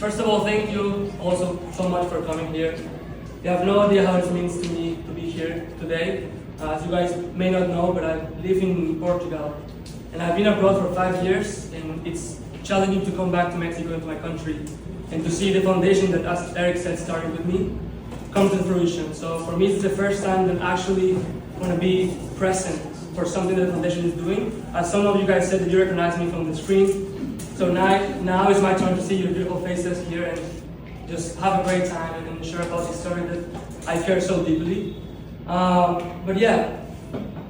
First of all, thank you also so much for coming here. You have no idea how it means to me to be here today. As you guys may not know, but I live in Portugal. And I've been abroad for 5 years, and it's challenging to come back to Mexico, into my country, and to see the foundation that, as Eric said, started with me, come to fruition. So for me, it's the first time that I actually want to be present for something that the foundation is doing. As some of you guys said, that you recognize me from the screen. So now is my turn to see your beautiful faces here and just have a great time and share about this story that I care so deeply. But yeah,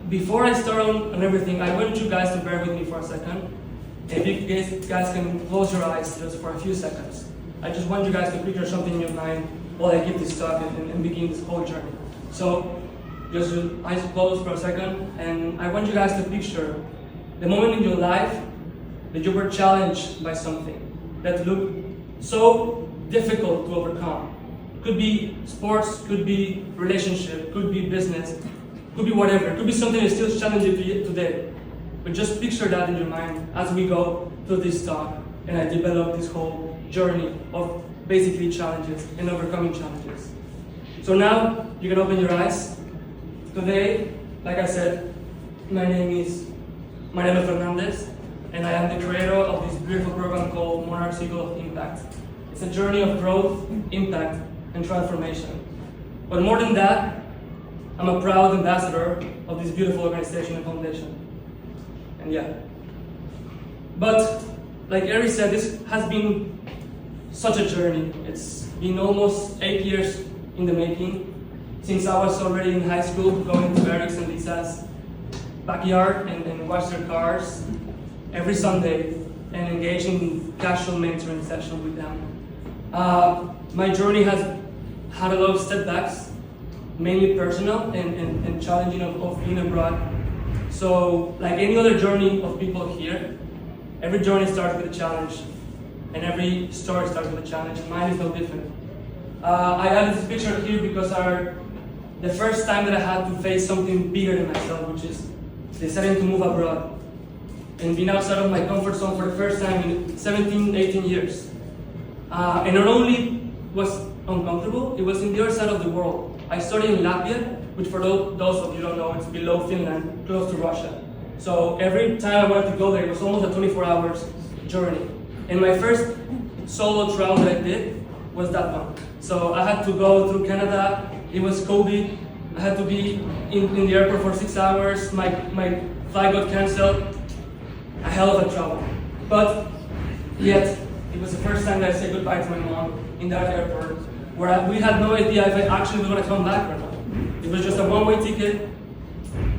before I start on everything, I want you guys to bear with me for a second. If you guys can close your eyes just for a few seconds. I just want you guys to picture something in your mind while I give this talk and begin this whole journey. So just eyes closed for a second, and I want you guys to picture the moment in your life that you were challenged by something that looked so difficult to overcome. Could be sports, could be relationship, could be business, could be whatever. It could be something that's still challenging to you today. But just picture that in your mind as we go through this talk and I develop this whole journey of basically challenges and overcoming challenges. So now you can open your eyes. Today, like I said, my name is Mariano Fernandez, and I am the creator of this beautiful program called Monarch of Impact. It's a journey of growth, impact, and transformation. But more than that, I'm a proud ambassador of this beautiful organization and foundation. And yeah. But like Eric said, this has been such a journey. It's been almost 8 years in the making, since I was already in high school, going to Eric's and Lisa's backyard and watch their cars every Sunday and engage in casual mentoring session with them. My journey has had a lot of setbacks, mainly personal and challenging of being abroad. So like any other journey of people here, every journey starts with a challenge, and every story starts with a challenge, and mine is no different. I added this picture here because the first time that I had to face something bigger than myself, which is deciding to move abroad and being outside of my comfort zone for the first time in 17, 18 years. And not only was uncomfortable, it was in the other side of the world. I studied in Latvia, which for those of you who don't know, it's below Finland, close to Russia. So every time I wanted to go there, it was almost a 24 hours journey. And my first solo travel that I did was that one. So I had to go through Canada, it was COVID, I had to be in the airport for 6 hours, my flight got cancelled, a hell of a travel. But yet, it was the first time that I said goodbye to my mom in that airport, where we had no idea if I actually was going to come back or not. It was just a one-way ticket.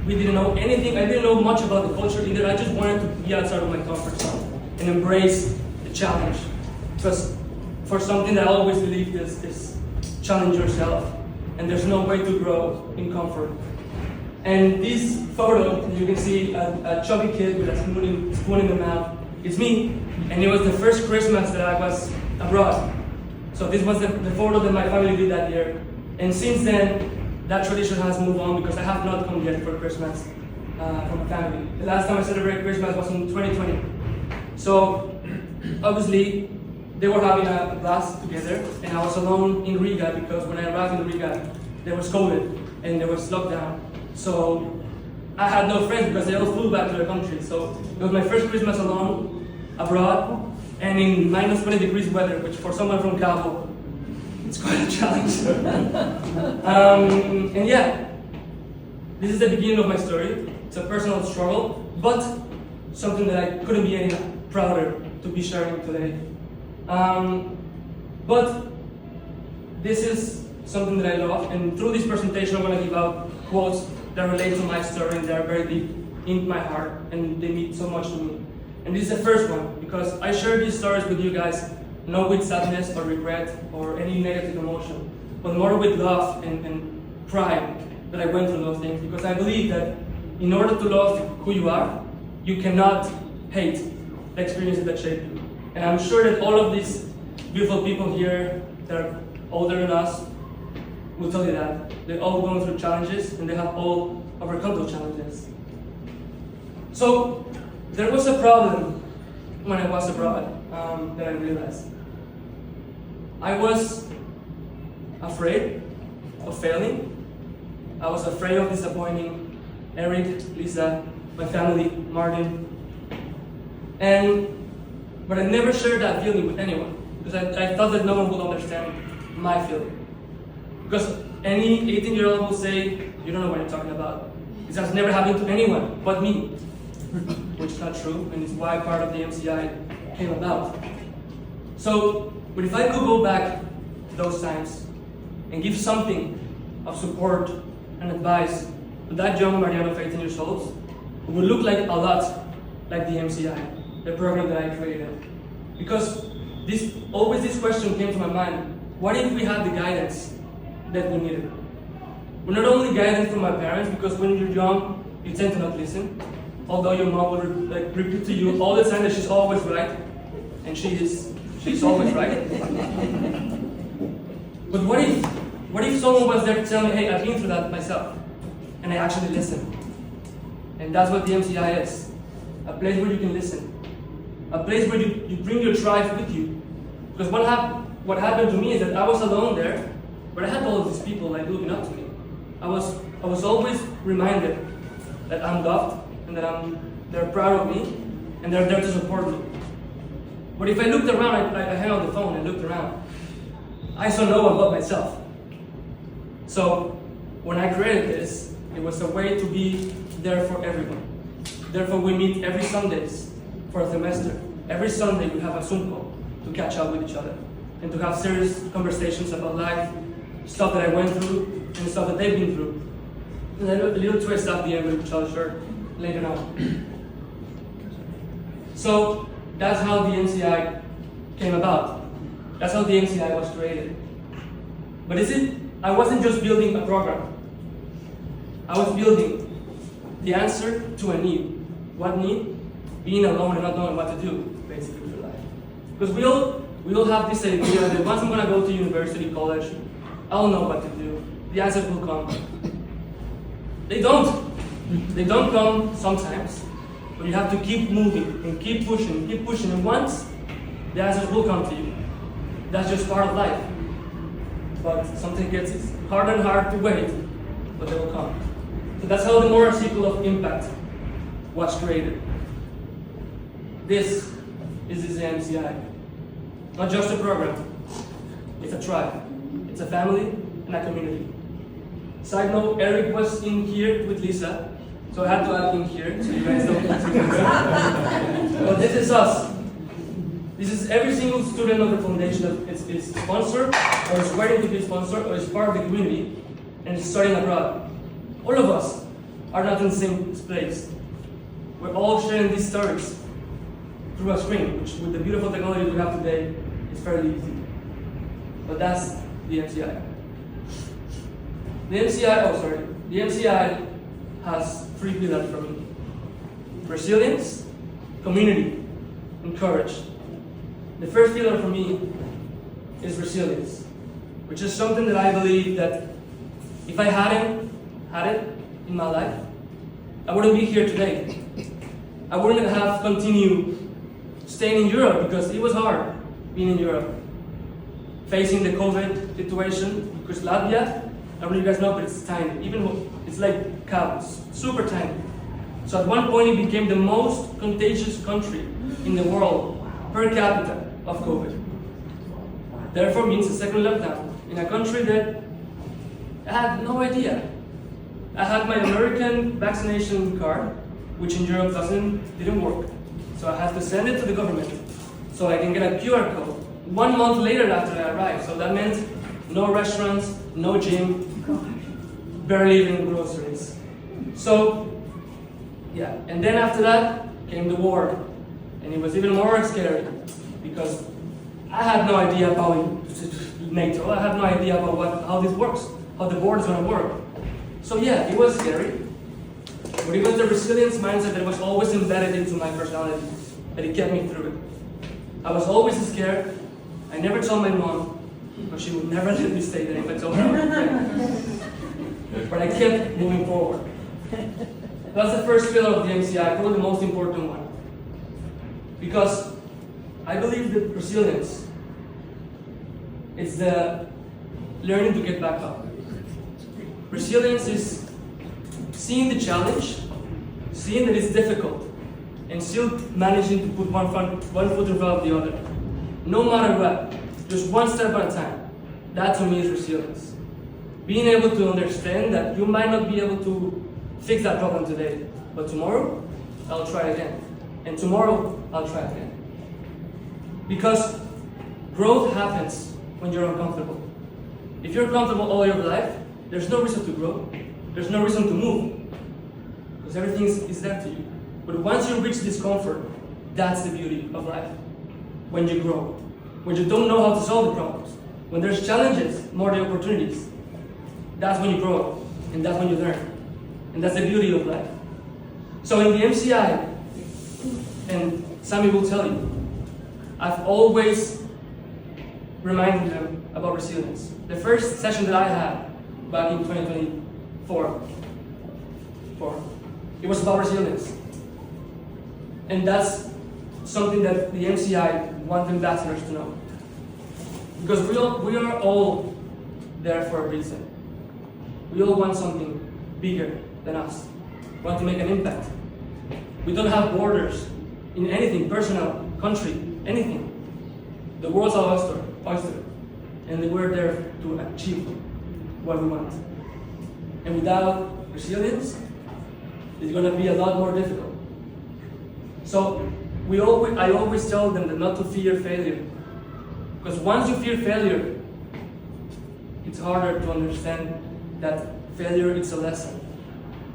We didn't know anything. I didn't know much about the culture either. I just wanted to be outside of my comfort zone and embrace the challenge. Because for something that I always believed is challenge yourself, and there's no way to grow in comfort. And this photo, you can see a chubby kid with a spoon in the mouth. It's me, and it was the first Christmas that I was abroad. So this was the photo that my family did that year. And since then, that tradition has moved on because I have not come yet for Christmas from my family. The last time I celebrated Christmas was in 2020. So obviously, they were having a blast together, and I was alone in Riga because when I arrived in Riga, there was COVID and there was lockdown. So I had no friends because they all flew back to their country. So it was my first Christmas alone abroad and in minus 20 degrees weather, which for someone from Cabo, it's quite a challenge. And yeah, this is the beginning of my story. It's a personal struggle, but something that I couldn't be any prouder to be sharing today. But this is something that I love, and through this presentation I'm going to give out quotes that relate to my story and they are very deep in my heart and they mean so much to me. And this is the first one because I share these stories with you guys not with sadness or regret or any negative emotion, but more with love and pride that I went through those things, because I believe that in order to love who you are, you cannot hate the experiences that shape you. And I'm sure that all of these beautiful people here that are older than us will tell you that. They're all going through challenges and they have all overcome those challenges. So there was a problem when I was abroad that I realized. I was afraid of failing. I was afraid of disappointing Eric, Lisa, my family, Martin. But I never shared that feeling with anyone because I thought that no one would understand my feeling. Because any 18-year-old will say, you don't know what you're talking about. This has never happened to anyone but me, which is not true, and it's why part of the MCI came about. So, but if I could go back to those times and give something of support and advice to that young Mariano of 18 years old, it would look like a lot like the MCI, the program that I created. Because always this question came to my mind, what if we had the guidance that we needed? Well, not only guidance from my parents, because when you're young, you tend to not listen. Although your mom will repeat to you all the time that she's always right, and she's always right. But what if someone was there to tell me, hey, I've been through that myself, and I actually listened? And that's what the MCI is, a place where you can listen, a place where you bring your tribe with you. Because what happened to me is that I was alone there, but I had all of these people looking up to me. I was always reminded that I'm loved and that they're proud of me and they're there to support me. But if I looked around, I hung on the phone and looked around, I saw no one but myself. So when I created this, it was a way to be there for everyone. Therefore, we meet every Sundays for a semester. Every Sunday we have a Zoom call to catch up with each other and to have serious conversations about life, stuff that I went through, and stuff that they've been through. And a little twist at the end with Charles' shirt later on. So that's how the MCI came about. That's how the MCI was created. But I wasn't just building a program. I was building the answer to a need. What need? Being alone and not knowing what to do, basically, with your life. Because we all have this idea that once I'm gonna go to university, college, I'll know what to do. The answers will come. They don't. They don't come sometimes. But you have to keep moving and keep pushing, and once the answers will come to you. That's just part of life. But something gets harder and harder to wait, but they will come. So that's how the moral circle of impact was created. This is the MCI. Not just a program. It's a tribe. It's a family and a community. Side note, Eric was in here with Lisa, so I had to add him here so you guys don't see. But this is us. This is every single student of the foundation that is sponsored, or is waiting to be sponsored, or is part of the community, and is studying abroad. All of us are not in the same place. We're all sharing these stories through a screen, which with the beautiful technology we have today, is fairly easy. But that's the MCI. The MCI has 3 pillars for me. Resilience, community, and courage. The first pillar for me is resilience, which is something that I believe that if I hadn't had it in my life, I wouldn't be here today. I wouldn't have continued staying in Europe because it was hard being in Europe. Facing the COVID situation, because Latvia, I don't know if you guys know, but it's tiny. It's like Cabos, super tiny. So at one point it became the most contagious country in the world per capita of COVID. Therefore means a second lockdown in a country that I had no idea. I had my American vaccination card, which in Europe didn't work. So I had to send it to the government so I can get a QR code 1 month later after I arrived. So that meant no restaurants, no gym, barely even groceries. So, yeah, and then after that came the war. And it was even more scary because I had no idea about NATO. I had no idea about how this works, how the board is going to work. So yeah, it was scary. But it was the resilience mindset that was always embedded into my personality that it kept me through it. I was always scared. I never told my mom, but she would never let me stay there if I told her. But I kept moving forward. That's the first pillar of the MCI, probably the most important one. Because I believe that resilience It's the learning to get back up. Resilience is seeing the challenge, seeing that it's difficult, and still managing to put one foot in front of the other. No matter what, just one step at a time. That to me is resilience. Being able to understand that you might not be able to fix that problem today, but tomorrow, I'll try again. And tomorrow, I'll try again. Because growth happens when you're uncomfortable. If you're comfortable all your life, there's no reason to grow. There's no reason to move. Because everything is there to you. But once you reach discomfort, that's the beauty of life. When you grow. When you don't know how to solve the problems. When there's challenges, more the opportunities. That's when you grow. And that's when you learn. And that's the beauty of life. So in the MCI, and Samy will tell you, I've always reminded them about resilience. The first session that I had back in 2024, it was about resilience. And that's something that the MCI want ambassadors to know. Because we are all there for a reason. We all want something bigger than us. We want to make an impact. We don't have borders in anything, personal, country, anything. The world's our oyster. And we're there to achieve what we want. And without resilience, it's going to be a lot more difficult. So I always tell them that not to fear failure. Because once you fear failure, it's harder to understand that failure is a lesson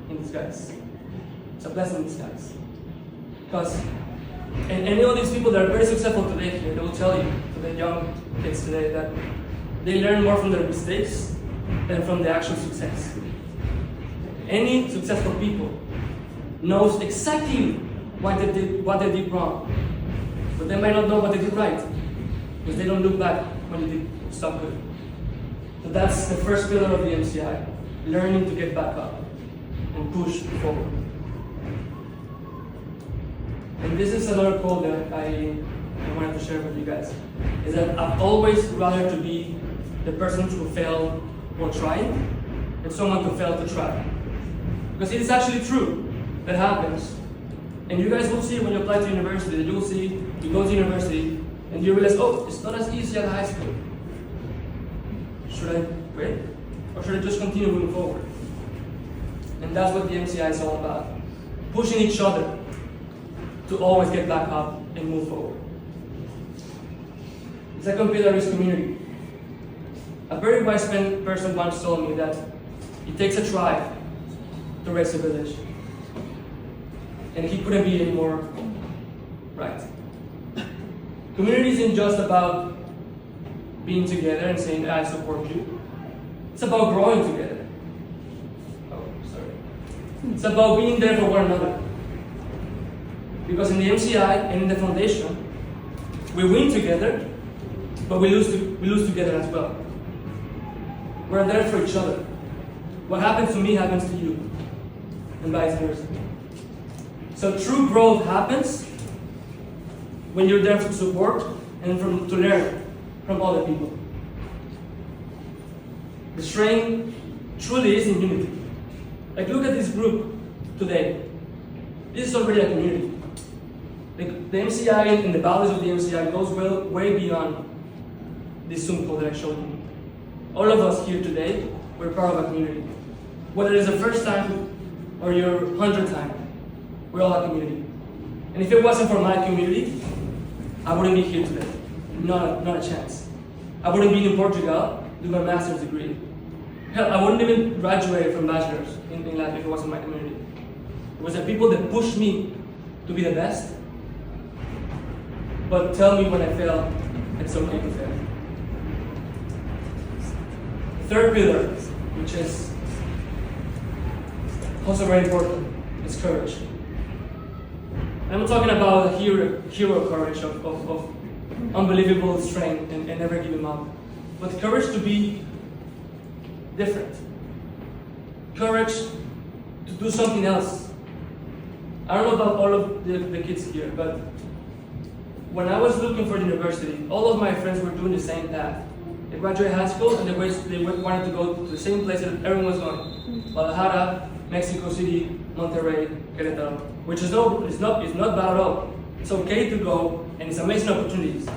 in disguise. It's a blessing in disguise. Because, and any of these people that are very successful today here, they will tell you, to the young kids today, that they learn more from their mistakes than from the actual success. Any successful people knows exactly what they did wrong, but they might not know what they did right, because they don't look back when they did stuff good. So that's the first pillar of the MCI, learning to get back up and push forward. And this is another quote that I wanted to share with you guys, is that I'd always rather to be the person who failed while trying than someone who failed to try. Because it is actually true, that happens. And you guys will see when you apply to university, you will see, you go to university, and you realize, oh, it's not as easy as high school. Should I quit? Or should I just continue moving forward? And that's what the MCI is all about. Pushing each other to always get back up and move forward. The second pillar is community. A very wise person once told me that it takes a tribe to raise a village. And he couldn't be any more right. Community isn't just about being together and saying, I support you. It's about growing together. Oh, sorry. It's about being there for one another. Because in the MCI and in the foundation, we win together, but we lose together as well. We're there for each other. What happens to me happens to you, and vice versa. So true growth happens when you're there to support and to learn from other people. The strength truly is in unity. Like, look at this group today. This is already a community. The MCI and the values of the MCI goes way beyond this Zoom call that I showed you. All of us here today, we're part of a community. Whether it's the first time or your 100th time, we're all a community. And if it wasn't for my community, I wouldn't be here today. Not a chance. I wouldn't be in Portugal doing my master's degree. Hell, I wouldn't even graduate from bachelor's in life if it wasn't my community. It was the people that pushed me to be the best, but tell me when I fail, it's okay to fail. Third pillar, which is also very important, is courage. I'm not talking about a hero courage of unbelievable strength and never giving up, but courage to be different. Courage to do something else. I don't know about all of the kids here, but when I was looking for university, all of my friends were doing the same path. They graduated high school and they wanted to go to the same place that everyone was going. Guadalajara, Mexico City, Monterrey, Querétaro. Which is not bad at all. It's okay to go and it's amazing opportunities.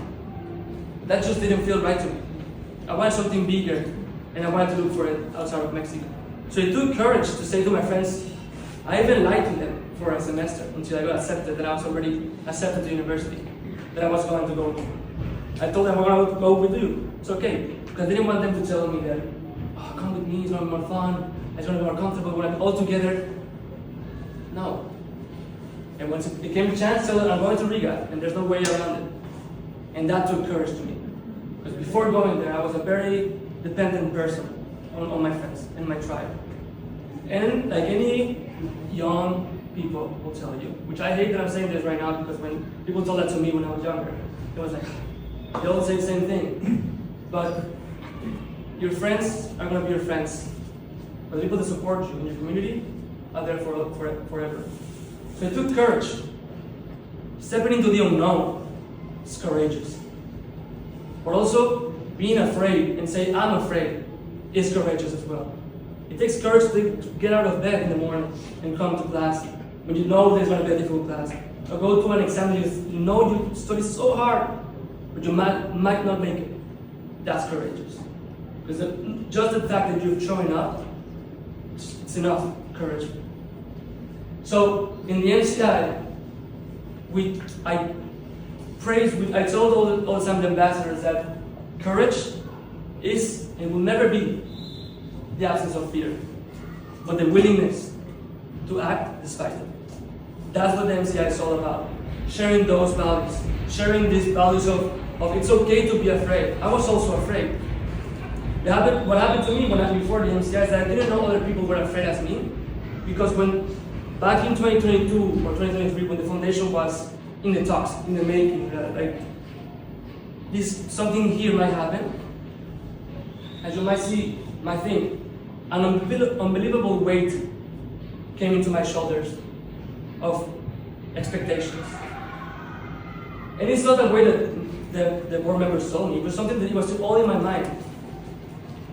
That just didn't feel right to me. I wanted something bigger and I wanted to look for it outside of Mexico. So it took courage to say to my friends, I even lied to them for a semester until I got accepted, that I was already accepted to university, that I was going to go. I told them I'm going to go with you. It's okay. Because I didn't want them to tell me that, oh, come with me, it's going to be more fun, it's going to be more comfortable, we're all together. No. And once it became a chance, so I'm going to Riga, and there's no way around it. And that took courage to me. Because before going there, I was a very dependent person on my friends and my tribe. And like any young people will tell you, which I hate that I'm saying this right now, because when people told that to me when I was younger, it was like, they all say the same thing. But your friends are going to be your friends. But the people that support you in your community are there forever. So it took courage. Stepping into the unknown is courageous. But also, being afraid and say, I'm afraid, is courageous as well. It takes courage to get out of bed in the morning and come to class when you know there's going to be a difficult class. Or go to an exam that you know you study so hard, but you might not make it. That's courageous. Because just the fact that you've shown up, it's enough courage. So in the MCI, I told all the Samy ambassadors that courage is and will never be the absence of fear, but the willingness to act despite it. That's what the MCI is all about. Sharing those values, sharing these values of it's okay to be afraid. I was also afraid. What happened to me before the MCI is that I didn't know other people were afraid as me, because back in 2022 or 2023, when the foundation was in the talks, in the making, something here might happen, as you might think, an unbelievable weight came into my shoulders of expectations. And it's not the way that the board members told me, it was something that was all in my mind.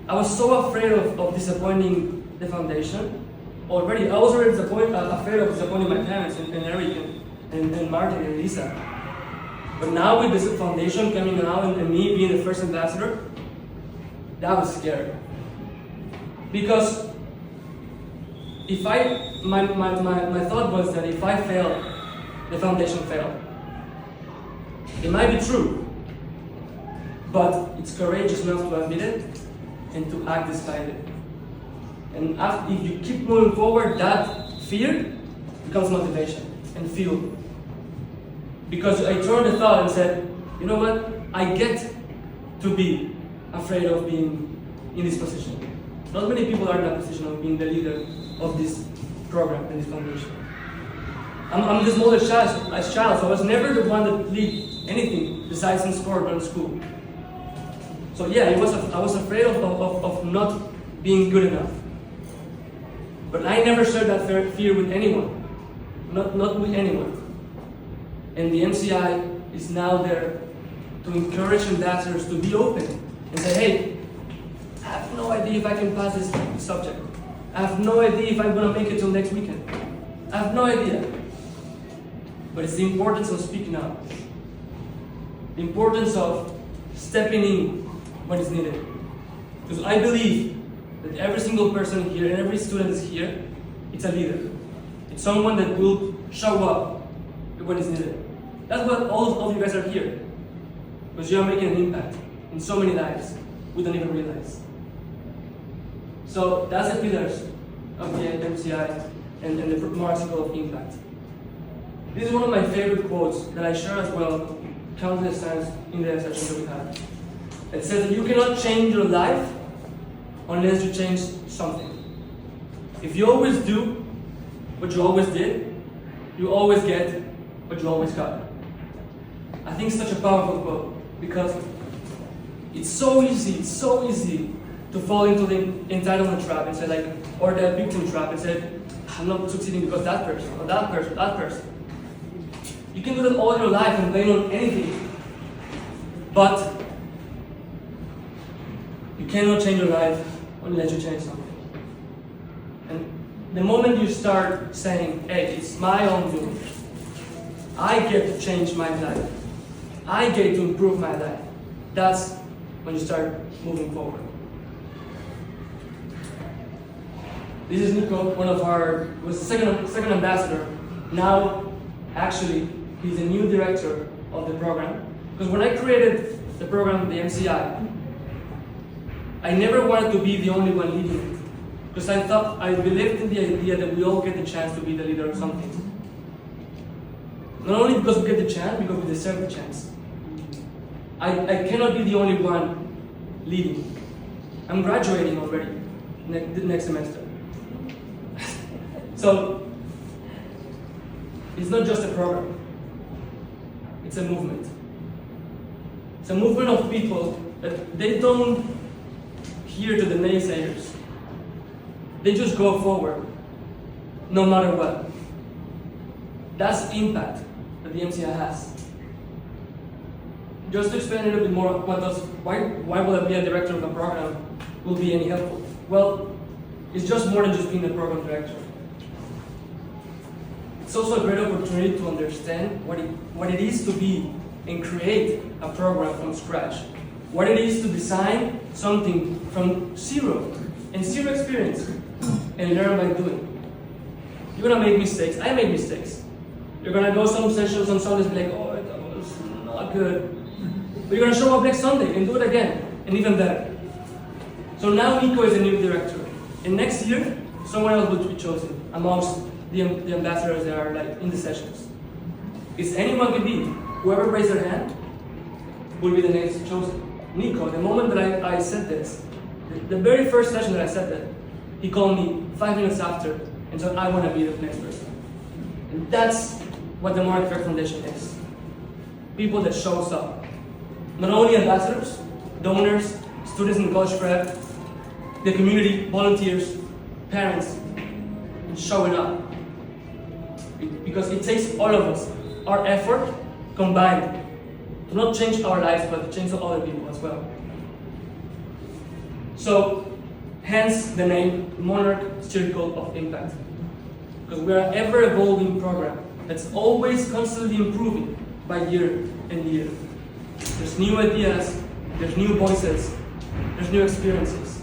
I was so afraid of disappointing the foundation. I was already afraid of disappointing my parents and Eric and Martin and Lisa. But now with this foundation coming out and me being the first ambassador, that was scary. Because my thought was that if I fail, the foundation failed. It might be true, but it's courageous enough to admit it and to act despite it. And if you keep moving forward, that fear becomes motivation and fuel. Because I turned the thought and said, you know what? I get to be afraid of being in this position. Not many people are in that position of being the leader of this program and this foundation. I'm the smallest child, so I was never the one that lead anything besides in sport or in school. So yeah, I was afraid of not being good enough. But I never shared that fear with anyone, not with anyone. And the MCI is now there to encourage ambassadors to be open and say, hey, I have no idea if I can pass this subject. I have no idea if I'm going to make it till next weekend. I have no idea. But it's the importance of speaking out. The importance of stepping in when it's needed. Because I believe that every single person here and every student is here, it's a leader. It's someone that will show up when it's needed. That's what all of you guys are here. Because you are making an impact in so many lives we don't even realize. So that's the pillars of the MCI and the Monarch Circle of Impact. This is one of my favorite quotes that I share as well countless times in the sessions that we had. It says that you cannot change your life unless you change something. If you always do what you always did, you always get what you always got. I think it's such a powerful quote because it's so easy to fall into the entitlement trap and say or the victim trap and say, I'm not succeeding because that person, or that person, that person. You can do that all your life and blame on anything. But cannot change your life unless you change something. And the moment you start saying, hey, it's my own doing, I get to change my life, I get to improve my life, that's when you start moving forward. This is Nico, was the second ambassador. Now, actually, he's the new director of the program. Because when I created the program, the MCI, I never wanted to be the only one leading it. Because I believed in the idea that we all get the chance to be the leader of something. Not only because we get the chance, because we deserve the chance. I cannot be the only one leading. I'm graduating already next semester. So, it's not just a program. It's a movement. It's a movement of people that they don't hear to the naysayers. They just go forward, no matter what. That's the impact that the MCI has. Just to explain a little bit more, why will I be a director of a program will be any helpful? Well, it's just more than just being a program director. It's also a great opportunity to understand what it is to be and create a program from scratch. What it is to design something from zero and zero experience and learn by doing. You're gonna make mistakes. I make mistakes. You're gonna go some sessions on Sundays and be like, oh, that was not good. But you're gonna show up next Sunday and do it again, and even better. So now Nico is a new director. And next year, someone else will be chosen amongst the ambassadors that are like in the sessions. It's anyone can be. Whoever raised their hand will be the next chosen. Nico, the moment that I said this, the very first session that I said that, he called me 5 minutes after and said, I want to be the next person. And that's what the Monarch Foundation is. People that shows up. Not only ambassadors, donors, students in college prep, the community, volunteers, parents, showing up. Because it takes all of us, our effort combined, to not change our lives, but to change other people as well. So, hence the name Monarch Circle of Impact. Because we are an ever-evolving program that's always constantly improving by year and year. There's new ideas, there's new voices, there's new experiences.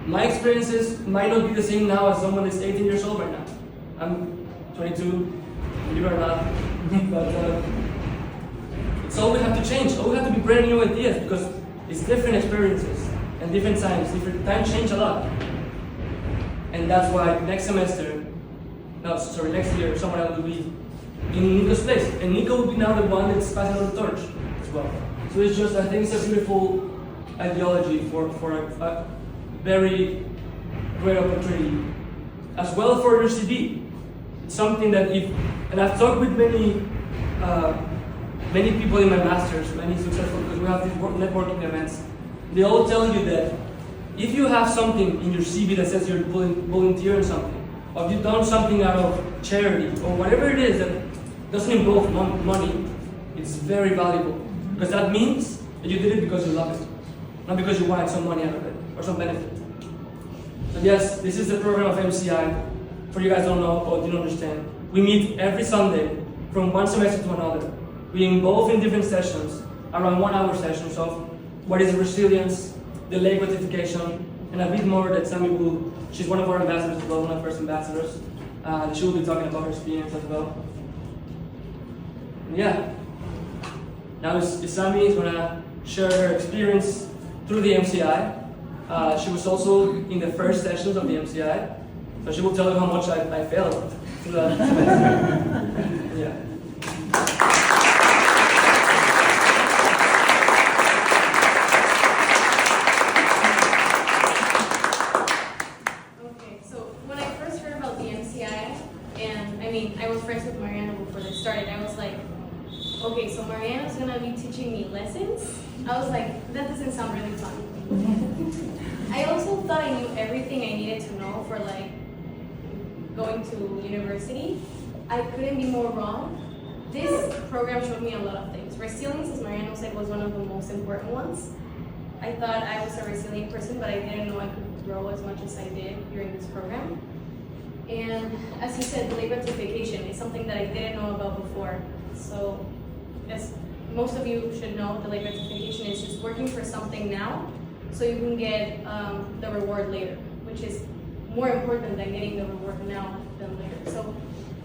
My experiences might not be the same now as someone that's 18 years old right now. I'm 22, believe it or not, but it's all we have to change. All we have to be brand new ideas because it's different experiences and different times. Different times change a lot. And that's why next year, someone else will be in Nico's place. And Nico will be now the one that's passing on the torch as well. So it's just, I think it's a beautiful ideology for a very great opportunity. As well for your CV. It's something that and I've talked with many people in my masters, many successful, because we have these networking events. They all tell you that if you have something in your CV that says you're volunteering something, or if you've done something out of charity, or whatever it is that doesn't involve money, it's very valuable. Because that means that you did it because you love it, not because you wanted some money out of it, or some benefit. So yes, this is the program of MCI. For you guys don't know or didn't understand, we meet every Sunday from one semester to another. We involve in different sessions, around 1 hour sessions of what is resilience, delay gratification, and a bit more that Samy will, she's one of our ambassadors as well, one of our first ambassadors. She will be talking about her experience as well. And yeah, now Samy is gonna share her experience through the MCI. She was also in the first sessions of the MCI, so she will tell you how much I failed through that semester. Yeah. Okay, so when I first heard about the MCI, and I was friends with Mariano before they started, I was like, okay, so Mariano's gonna be teaching me lessons? I was like, that doesn't sound really fun. I also thought I knew everything I needed to know for like going to university. I couldn't be more wrong. This program showed me a lot of things. Resilience, as Mariano said, was one of the most important ones. I thought I was a resilient person, but I didn't know I could grow as much as I did during this program. And as you said, delayed gratification is something that I didn't know about before. So, as most of you should know, delayed gratification is just working for something now so you can get the reward later, which is more important than getting the reward now than later. So,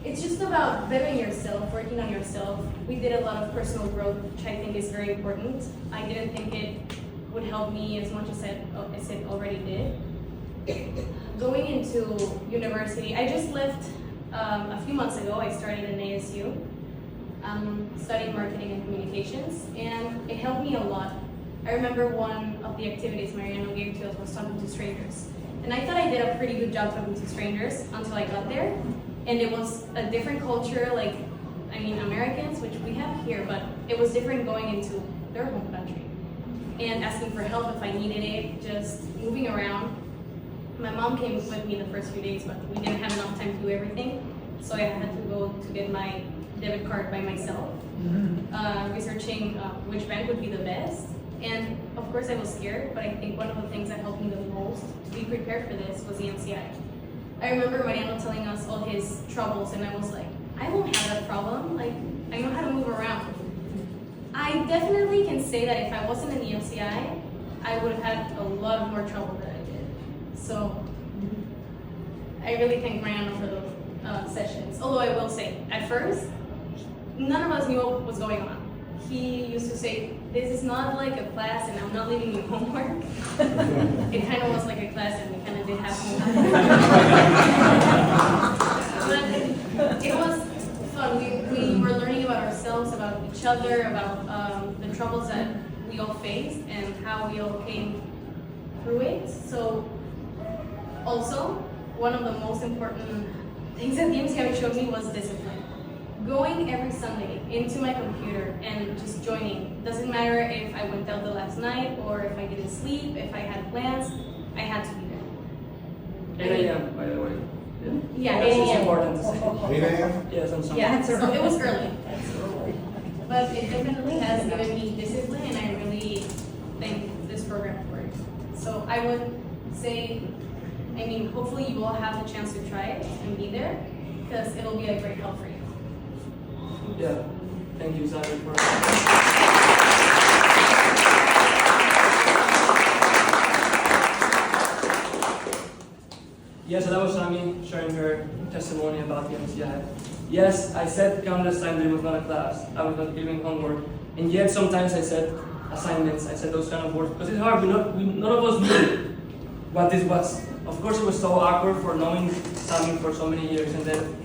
it's just about bettering yourself, working on yourself. We did a lot of personal growth, which I think is very important. I didn't think it would help me as much as it already did. Going into university, I just left a few months ago. I started in ASU, studying marketing and communications, and it helped me a lot. I remember one of the activities Mariano gave to us was talking to strangers. And I thought I did a pretty good job talking to strangers until I got there. And it was a different culture, like, I mean, Americans, which we have here, but it was different going into their home country. And asking for help if I needed it, just moving around. My mom came with me the first few days, but we didn't have enough time to do everything. So I had to go to get my debit card by myself, researching which bank would be the best. And of course I was scared, but I think one of the things that helped me the most to be prepared for this was the MCI. I remember Mariano telling us all his troubles, and I was like, I won't have that problem. Like, I know how to move around. I definitely can say that if I wasn't in the MCI, I would have had a lot more trouble than I did. So, I really thank Mariano for those sessions. Although I will say, at first, none of us knew what was going on. He used to say, this is not like a class and I'm not leaving you homework. It kind of was like a class and we kind of did have homework. But it was fun. We were learning about ourselves, about each other, about the troubles that we all faced and how we all came through it. So also, one of the most important things that the MCI showed me was discipline. Going every Sunday into my computer and just joining. Doesn't matter if I went out the last night or if I didn't sleep, if I had plans, I had to be there. 8 a.m. by the way. Yeah, That's 8 also a.m. important to say. 8 a.m.? Yes, on some. Yeah, so it was early. But it definitely has given me discipline, and I really thank this program for it. So I would say, I mean, hopefully you all have the chance to try it and be there, because it'll be a great help for you. Yeah, thank you, Samy, for Yes, so that was Samy sharing her testimony about the MCI. Yes, I said countless times that it was not a class. I was not giving homework. And yet sometimes I said assignments, I said those kind of words. Because it's hard, none of us knew what this was. Of course it was so awkward for knowing Samy for so many years and then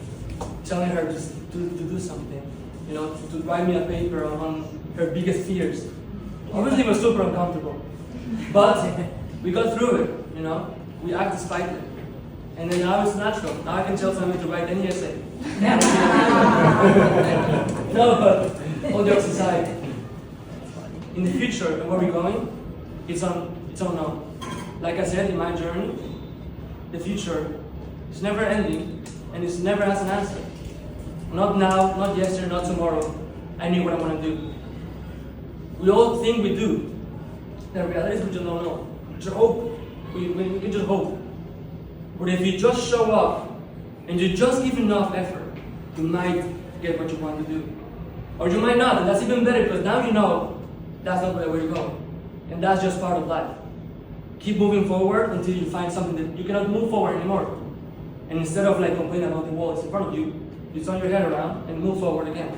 telling her just to do something. You know, to write me a paper on her biggest fears. Obviously it was super uncomfortable. But we got through it, you know. We act despite it. And then now it's natural. Now I can tell Samy to write any essay. No, but all jokes aside, in the future and where we're going, it's unknown. Like I said, in my journey, the future is never ending and it never has an answer. Not now, not yesterday, not tomorrow. I knew what I want to do. We all think we do. The reality is we just don't know. We just hope. We can just hope. But if you just show up and you just give enough effort, you might get what you want to do. Or you might not, and that's even better because now you know that's not where you're going. And that's just part of life. Keep moving forward until you find something that you cannot move forward anymore. And instead of like complaining about the wall that's in front of you, you turn your head around and move forward again.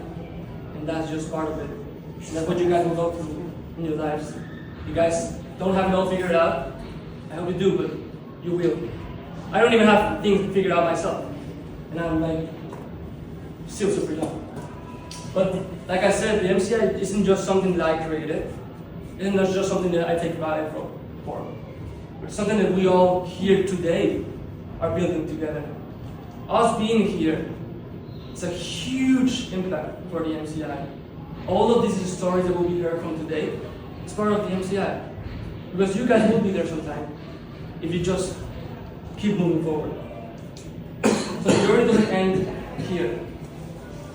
And that's just part of it. And that's what you guys will go through in your lives. You guys don't have it all figured out. I hope you do, but you will. I don't even have things figured out myself. And I'm like, still super young. But like I said, the MCI isn't just something that I created. It's not just something that I take pride for. It's something that we all here today are building together. Us being here, it's a huge impact for the MCI. All of these stories that will be heard from today, it's part of the MCI. Because you guys will be there sometime if you just keep moving forward. So the journey doesn't end here.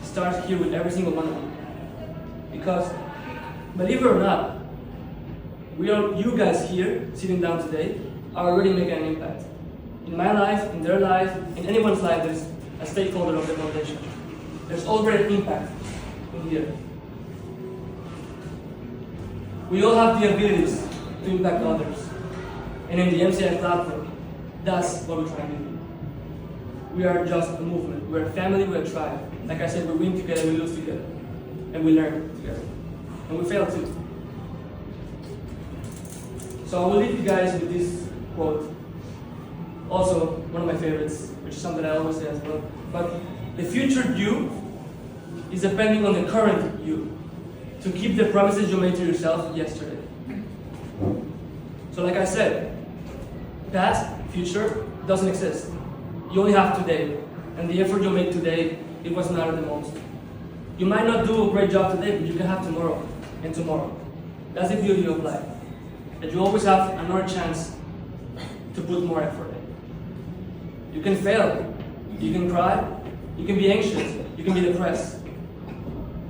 It starts here with every single one of you. Because, believe it or not, you guys here, sitting down today, are already making an impact. In my life, in their life, in anyone's life, there's a stakeholder of the foundation. There's already an impact in here. We all have the abilities to impact others. And in the MCI platform, that's what we're trying to do. We are just a movement. We're a family, we're a tribe. Like I said, we win together, we lose together. And we learn together. And we fail too. So I will leave you guys with this quote. Also, one of my favorites, which is something I always say as well. But the future you is depending on the current you to keep the promises you made to yourself yesterday. So like I said, past, future doesn't exist. You only have today. And the effort you made today, it was not at the most. You might not do a great job today, but you can have tomorrow and tomorrow. That's the beauty of life. That you always have another chance to put more effort in. You can fail, you can cry, you can be anxious, you can be depressed.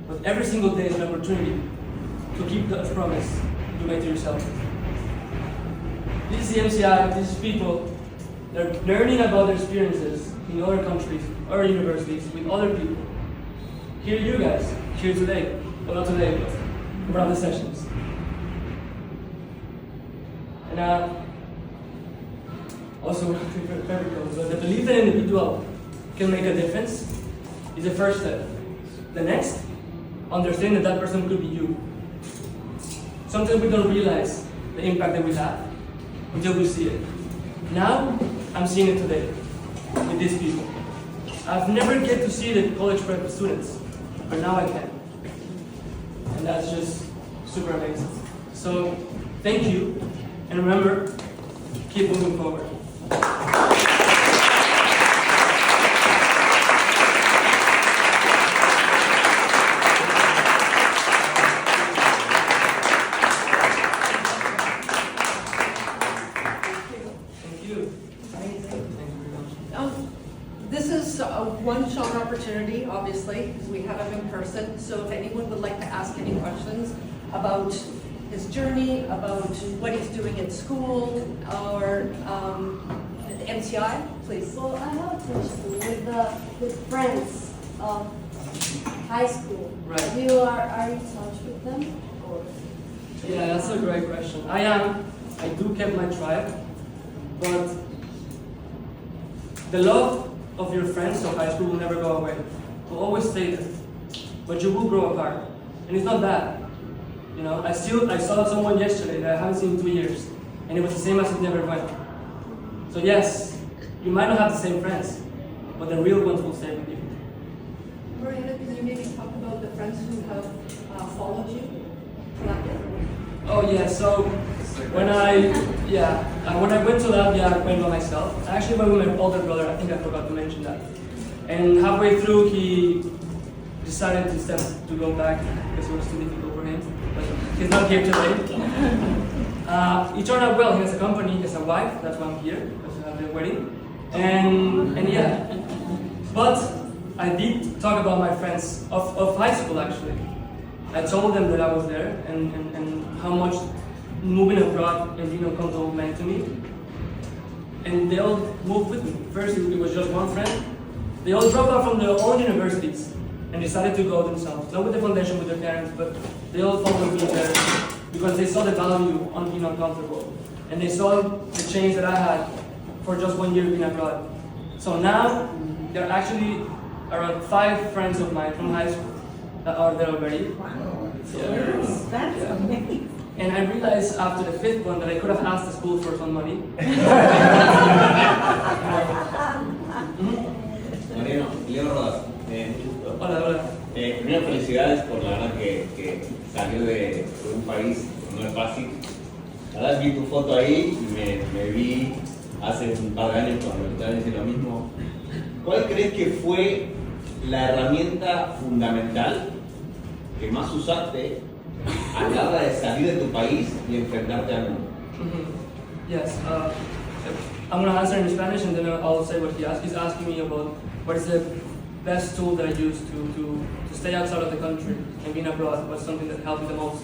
But every single day is an opportunity to keep that promise you made to yourself. This is the MCI, this is people that are learning about their experiences in other countries, other universities, with other people. Here you guys, here today. Well, not today, but in other sessions. And also, so the belief that an individual can make a difference is the first step. The next, understand that that person could be you. Sometimes we don't realize the impact that we have until we see it. Now, I'm seeing it today with these people. I've never get to see the college prep students, but now I can. And that's just super amazing. So, thank you, and remember, keep moving forward. This is a one-shot opportunity, obviously, because we have him in person. So if anyone would like to ask any questions about his journey, about what he's doing at school, or at MCI, please. Well, I have a question with friends of high school. Right. Are you in touch with them? Or? Yeah, that's a great question. I am. I do keep my tribe, but the love of your friends of high school will never go away. It will always stay there. But you will grow apart. And it's not bad. You know, I saw someone yesterday that I haven't seen in 2 years, and it was the same as it never went. So yes, you might not have the same friends, but the real ones will stay with you. Mariano, can you maybe talk about the friends who have followed you? Oh yeah, so when I went to Latvia, I went by myself. I actually went with my older brother. I think I forgot to mention that. And halfway through, he decided to go back because it was too difficult for him. But he's not here today. It turned out well. He has a company, he has a wife. That's why I'm here, because I have the wedding. And yeah, but I did talk about my friends of high school actually. I told them that I was there and how much moving abroad and being uncomfortable meant to me. And they all moved with me. First, it was just one friend. They all dropped out from their own universities and decided to go themselves. Not with the foundation, with their parents, but they all followed me there because they saw the value on being uncomfortable. And they saw the change that I had for just 1 year being abroad. So now, there are actually around 5 friends of mine from high school that are there already. Wow. Yeah. That's amazing. And I realized after the 5th one that I could have asked the school for some money. Mariano, Leo Rodas, mucho gusto. Hola, hola. Primero, felicidades por la verdad que salió de un país no es fácil. La verdad vi tu foto ahí y me vi hace un par de años cuando me estaban diciendo lo mismo. ¿Cuál crees que fue la herramienta fundamental que más usaste a la hora de salir de tu país y enfrentarte al mundo? Yes, I'm going to answer in Spanish and then I'll say what he asked. He's asking me about what is the best tool that I use to stay outside of the country and being abroad. What's something that helped me the most?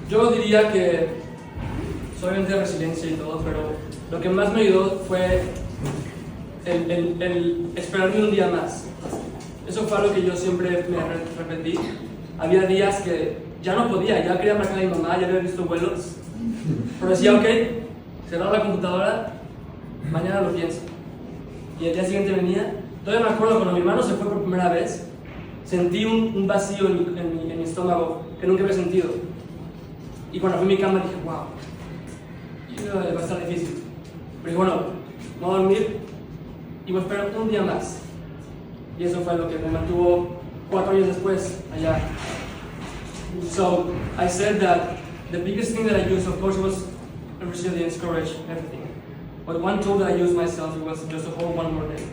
Yo diría que soy de resiliencia y todo, pero lo que más me ayudó fue el esperarme un día más. Eso fue algo que yo siempre me repetí. Había días que ya no podía, ya quería marcar a mi mamá, ya había visto vuelos, pero decía, ok, cerrar la computadora, mañana lo pienso. Y el día siguiente venía. Todavía me acuerdo cuando mi hermano se fue por primera vez, sentí un vacío en mi estómago que nunca había sentido. Y cuando fui a mi cama dije, wow, va a estar difícil. Pero dije, bueno, no voy a dormir y voy a esperar un día más. Y eso fue lo que me mantuvo 4 años después allá. So I said that the biggest thing that I used, of course, was resilience, courage, everything. But one tool that I used myself was just to hold one more day.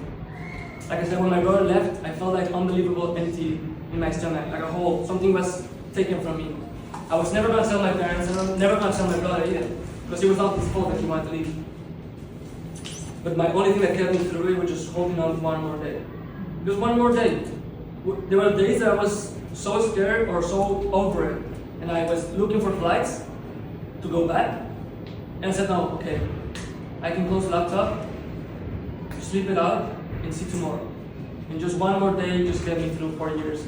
Like I said, when my brother left, I felt like unbelievable empty in my stomach, like a hole. Something was taken from me. I was never going to tell my parents, and I'm never going to tell my brother either, because it was not his fault that he wanted to leave. But my only thing that kept me through it was just holding on one more day. Just one more day. There were days that I was so scared or so over it, and I was looking for flights to go back, and I said, no, okay, I can close the laptop, sleep it out, and see tomorrow. And just one more day just get me through 4 years.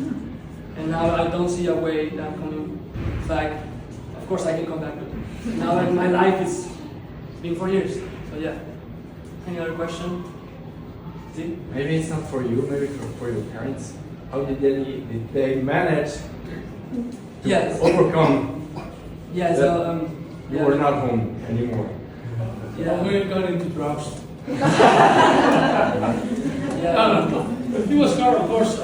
And now I don't see a way that I'm coming back. Of course I can come back, but now like, my life is been 4 years. So yeah. Any other question? See? Maybe it's not for you, maybe for your parents. How did they manage to Yes. overcome Yeah, that so you yeah. were not home anymore? Yeah. We got into drugs. Yeah. It was hard, of course.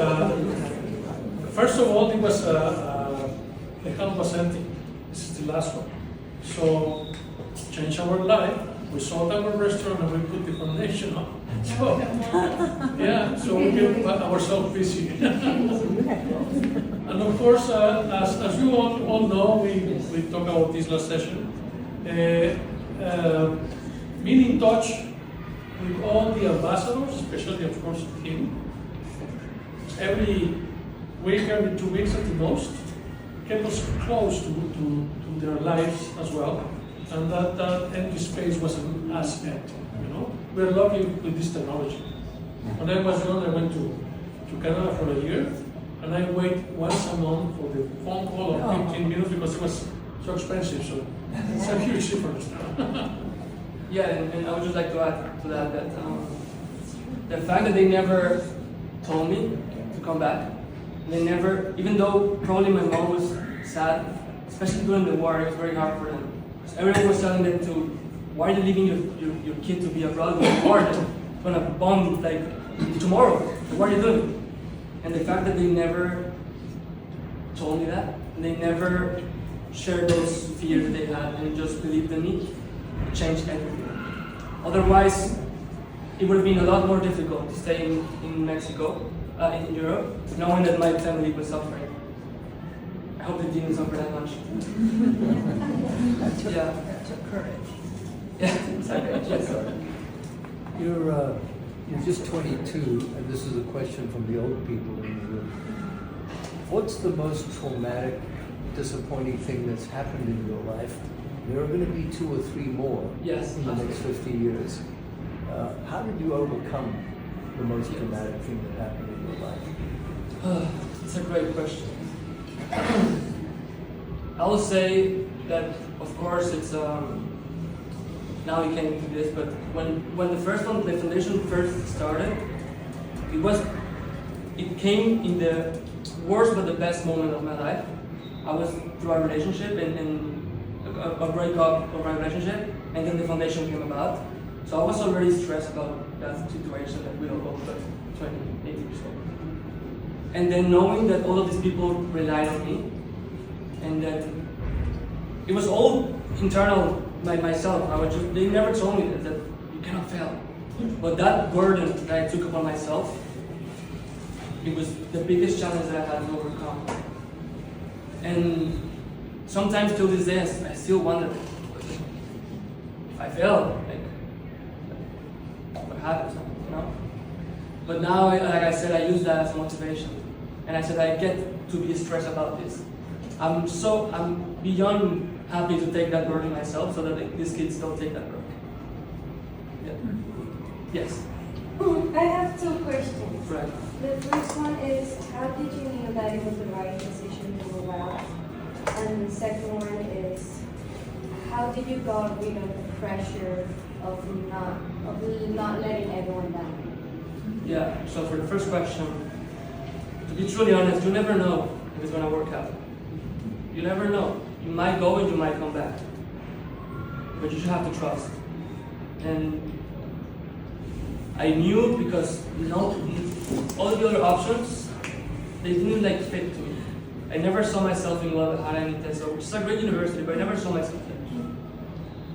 First of all, it was the house was empty. This is the last one. So, changed our life. We sold our restaurant and we put the foundation on. So, yeah, so we kept ourselves busy. And of course, as you all know, we talked about this last session. Being in touch with all the ambassadors, especially of course him, every week, every 2 weeks at the most, kept us close to their lives as well. And that empty space was an aspect, you know. We're lucky with this technology. When I was young, I went to Canada for a year, and I wait once a month for the phone call of 15 minutes because it was so expensive, so it's a huge difference now. Yeah, and I would just like to add to that the fact that they never told me to come back, they never, even though probably my mom was sad, especially during the war, it was very hard for them. Everyone was telling them to, why are you leaving your kid to be abroad with the war? It's gonna bomb like tomorrow. What are you doing? And the fact that they never told me that, they never shared those fears that they had and just believed in me, it changed everything. Otherwise, it would have been a lot more difficult to stay in Mexico, in Europe, knowing that my family was suffering. I hope they didn't suffer that much. Yeah. That took courage. Yeah, exactly. Yes. You're just 22, and this is a question from the old people in the room. What's the most traumatic, disappointing thing that's happened in your life? There are going to be 2 or 3 more Yes, in the next 50 years. How did you overcome the most traumatic thing that happened in your life? It's a great question. I will say that, of course, it's now we can't do this, but when the first one, the foundation first started, it came in the worst but the best moment of my life. I was through a relationship and a breakup of my relationship, and then the foundation came about. So I was already stressed about that situation that we all go through, 20, 80 years old. And then knowing that all of these people relied on me, and that it was all internal by myself. They never told me that you cannot fail. But that burden that I took upon myself, it was the biggest challenge that I had to overcome. And sometimes till this day, I still wonder, if I fail, what happens, you know? But now, like I said, I use that as motivation. And I said, I get to be stressed about this. I'm beyond happy to take that burden myself so that these kids don't take that burden. Yeah. Yes. I have two questions. Right. The first one is, how did you know that it was the right decision to move out? And the second one is, how did you get rid of the pressure of not letting everyone down? Yeah. So for the first question, to be truly honest, you never know if it's gonna work out. You never know. You might go and you might come back, but you should have to trust. And I knew because all the other options, they didn't like fit to me. I never saw myself in Guadalajara and Tesla, which is a great university, but I never saw myself there.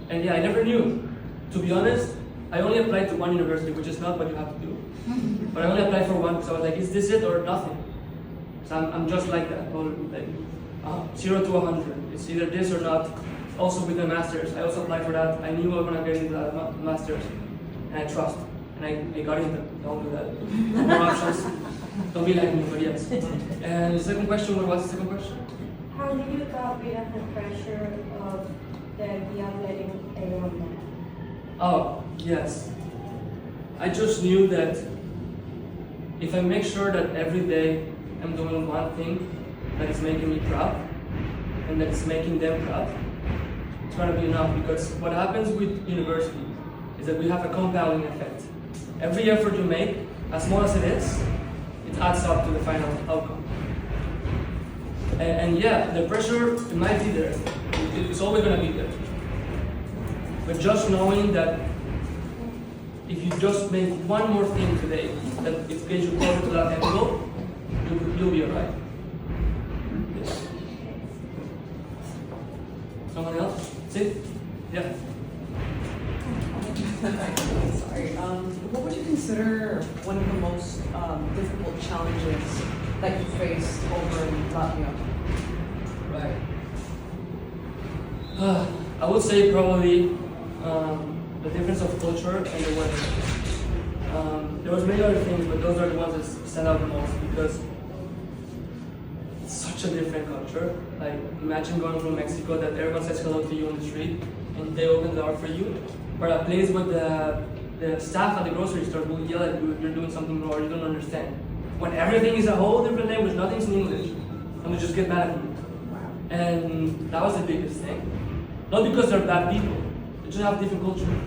And yeah, I never knew. To be honest, I only applied to one university, which is not what you have to do. But I only applied for one because I was like, is this it or nothing? So I'm just like that, like 0 to 100. It's either this or not. Also with the masters, I also applied for that. I knew I was gonna get into that masters, and I trust. And I got into it. Don't do that. No more options. Don't be like me, but yes. And the second question, what was the second question? How did you get rid of the pressure of the idea of letting everyone down? Oh, yes. I just knew that if I make sure that every day I'm doing one thing that is making me proud and that is making them proud, it's gonna be enough, because what happens with university is that we have a compounding effect. Every effort you make, as small as it is, it adds up to the final outcome. And yeah, the pressure, it might be there. It's always gonna be there. But just knowing that if you just make one more thing today that it gets you closer to that end goal, you'll be alright. Yes. Someone else? See? Yeah. Sorry. What would you consider one of the most difficult challenges that you faced over in Latvia? Right. I would say probably the difference of culture and the weather. There was many other things, but those are the ones that stand out the most because it's such a different culture. Like imagine going from Mexico that everyone says hello to you on the street and they open the door for you, or a place where the staff at the grocery store will yell at you if you're doing something wrong or you don't understand. When everything is a whole different language, nothing's in English, and they just get mad at you. And that was the biggest thing. Not because they're bad people, they just have different culture.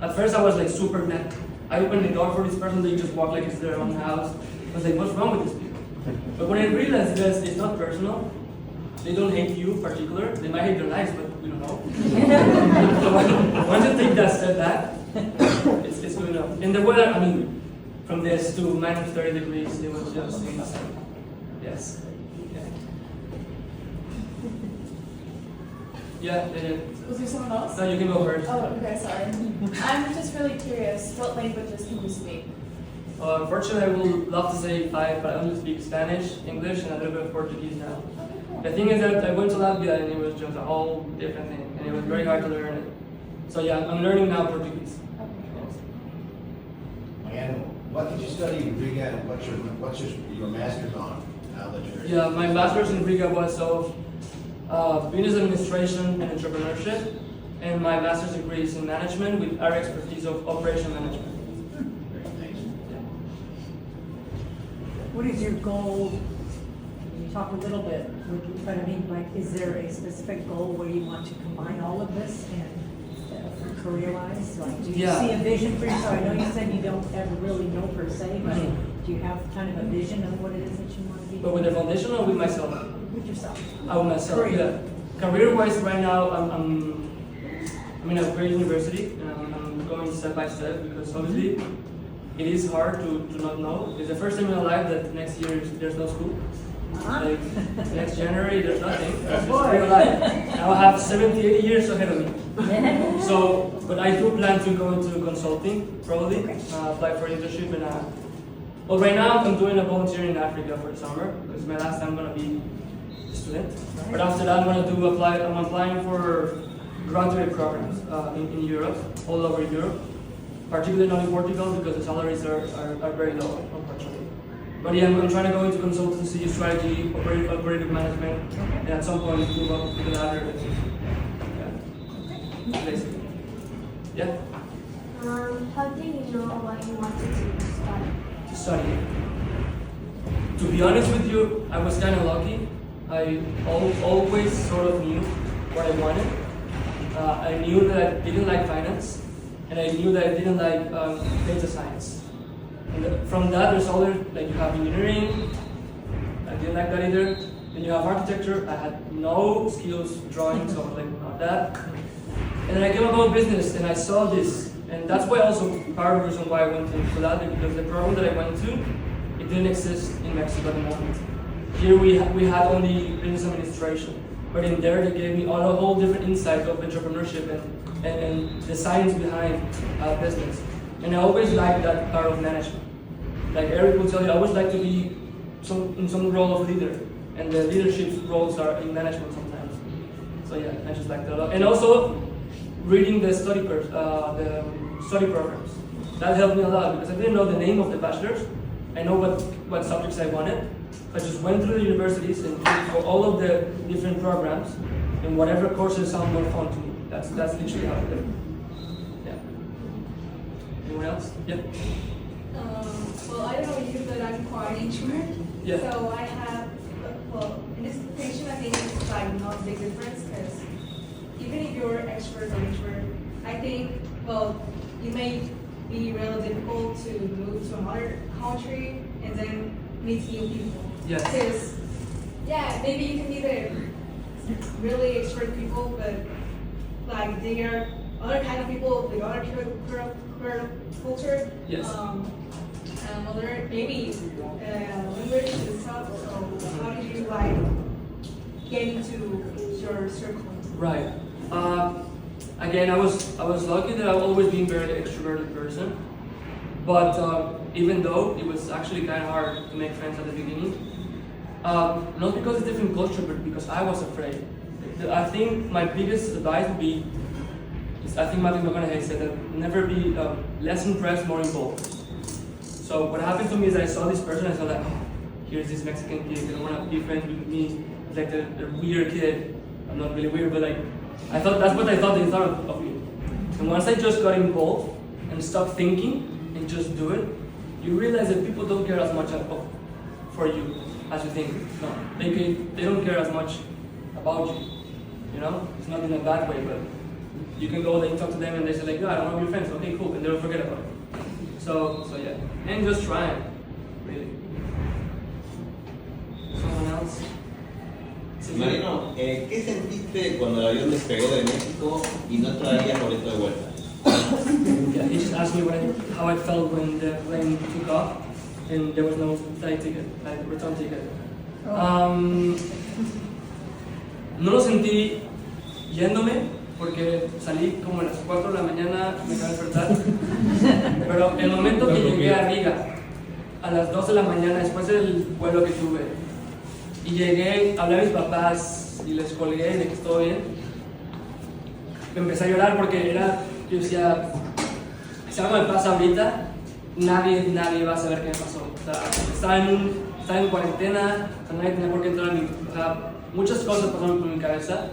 At first I was like super mad. I opened the door for this person, they just walk like it's their own house. I was like, what's wrong with these people? But when I realized that it's not personal, they don't hate you in particular, they might hate their lives, but we don't know. So once you take that step back, it's good enough. In the weather, I mean, from this to minus 30 degrees, it was just insane. Yes. Yeah, Was there someone else? No, you can go first. Oh, okay, sorry. I'm just really curious, what languages can you speak? Unfortunately, I would love to say 5, but I only speak Spanish, English, and a little bit of Portuguese now. Okay, cool. The thing is that I went to Latvia and it was just a whole different thing, and it was very hard to learn it. So yeah, I'm learning now Portuguese. Mariano, what did you study in Riga and what's your master's on now that you're... Yeah, my master's in Riga was of business administration and entrepreneurship, and my master's degree is in management with our expertise of operation management. Great, thanks. What is your goal? You talk a little bit, but I mean, like, is there a specific goal where you want to combine all of this and career-wise? Like, do you Yeah. see a vision for yourself? I know you said you don't ever really know per se, but do you have kind of a vision of what it is that you want to be? But with the foundation or with myself? With yourself. With myself, Career. yeah. Career-wise, right now, I'm in a great university, and I'm going step by step because obviously it is hard to not know. It's the first time in my life that next year there's no school. Like next January there's nothing. It's just real life. I'll have 70, 80 years ahead of me. So, but I do plan to go into consulting probably, apply for internship and well, right now I'm doing a volunteer in Africa for the summer because my last time I'm gonna be a student. But after that I'm applying for graduate programs in Europe, all over Europe. Particularly not in Portugal because the salaries are very low, unfortunately. But yeah, I'm trying to go into consultancy, strategy, operative management, and at some point move up to the ladder. Yeah, basically. Yeah. How did you know what you wanted to study? To study. To be honest with you, I was kind of lucky. I always sort of knew what I wanted. I knew that I didn't like finance, and I knew that I didn't like data science. And from that, there's other, like you have engineering, I didn't like that either. Then you have architecture, I had no skills drawing, so I was like, not that. And then I came about business, and I saw this, and that's why also part of the reason why I went to that, because the program that I went to, it didn't exist in Mexico at the moment. Here we had only business administration, but in there they gave me a whole different insight of entrepreneurship and the science behind business. And I always liked that part of management. Like Eric will tell you, I always like to be in some role of leader, and the leadership roles are in management sometimes. So yeah, I just like that a lot. And also reading the study programs. That helped me a lot because I didn't know the name of the bachelors. I know what subjects I wanted. I just went through the universities and looked for all of the different programs, and whatever courses sound more fun to me. That's literally how I did it. Yeah. Anyone else? Yeah. Well, I don't know you, but I'm quite introvert. Yeah. So I have, well, in this situation, I think it's like not a big difference because even if you're extrovert or introvert, I think, well, it may be really difficult to move to another country and then meet new people. Yes. Because, yeah, maybe you can meet the really extrovert people, but like they are other kind of people with other culture. Yes. And other maybe language and stuff. So how did you like get into your circle? Right. Again, I was lucky that I've always been a very extroverted person, but even though it was actually kind of hard to make friends at the beginning, not because it's different culture, but because I was afraid. I think my biggest advice would be, I think Matthew McConaughey said that never be less impressed, more involved. So what happened to me is I saw this person, I saw like, oh, here's this Mexican kid, they don't want to be friends with me. It's like the weird kid. I'm not really weird, but like, I thought that's what I thought they thought of me. And once I just got involved and stopped thinking and just do it, you realize that people don't care as much for you as you think. No, they don't care as much about you. You know, it's not in a bad way, but you can go there and talk to them and they say like, no, I don't want to be friends. Okay, cool, and they'll forget about it. So yeah, and just try it, really. Someone else? Mariano, ¿qué sentiste cuando el avión despegó de México y no traía boleto de vuelta? Yeah, he just asked me how I felt when the plane took off and there was no flight ticket, like return ticket. No lo sentí yéndome porque salí como a las 4 de la mañana, me acabo de despertar. Pero el momento que llegué a Riga, a las 2 de la mañana, después del vuelo que tuve, y llegué, hablé a mis papás y les colgué de que estoy bien, me empecé a llorar porque yo decía, si algo me pasa ahorita, nadie va a saber qué me pasó. O sea, estaba en cuarentena, o sea, nadie tenía por qué entrar a mí. O sea, muchas cosas pasaron por mi cabeza.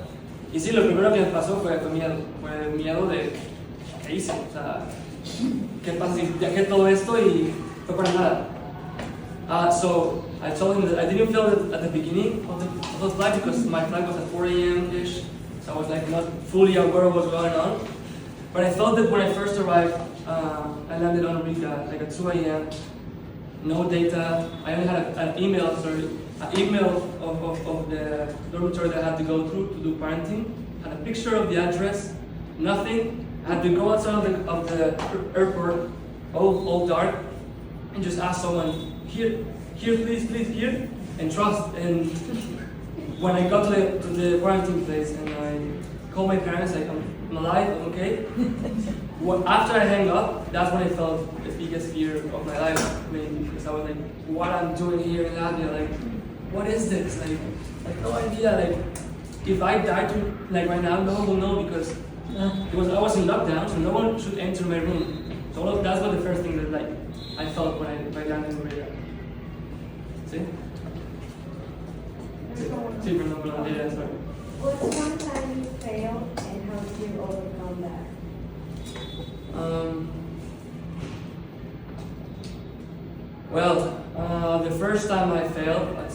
Y sí, lo primero que me pasó fue miedo de ¿qué hice? O sea, ¿qué pasa si viajé todo esto y fue para nada? So I told him that I didn't feel it at the beginning of the flight because my flight was at 4 a.m.-ish. So I was like not fully aware of what's going on. But I thought that when I first arrived, I landed on Riga like at 2 a.m. No data. I only had an email of the dormitory that I had to go through to do quarantine. Had a picture of the address, nothing. I had to go outside of the airport, all dark, and just ask someone, here, please, here, and trust. And when I got to the quarantine place and I called my parents, like, I'm alive, I'm okay. After I hang up, that's when I felt the biggest fear of my life, maybe, because I was like, what I'm doing here in Latvia, like, what is this? Like no idea. Like, if I die like right now, no one will know because I was in lockdown, so no one should enter my room. So that's what the first thing that like I felt when I landed in Riga. ¿Sí? Sí, perdón, yeah, sorry. What's one time you failed and how did you overcome that? Well, the first time I failed, I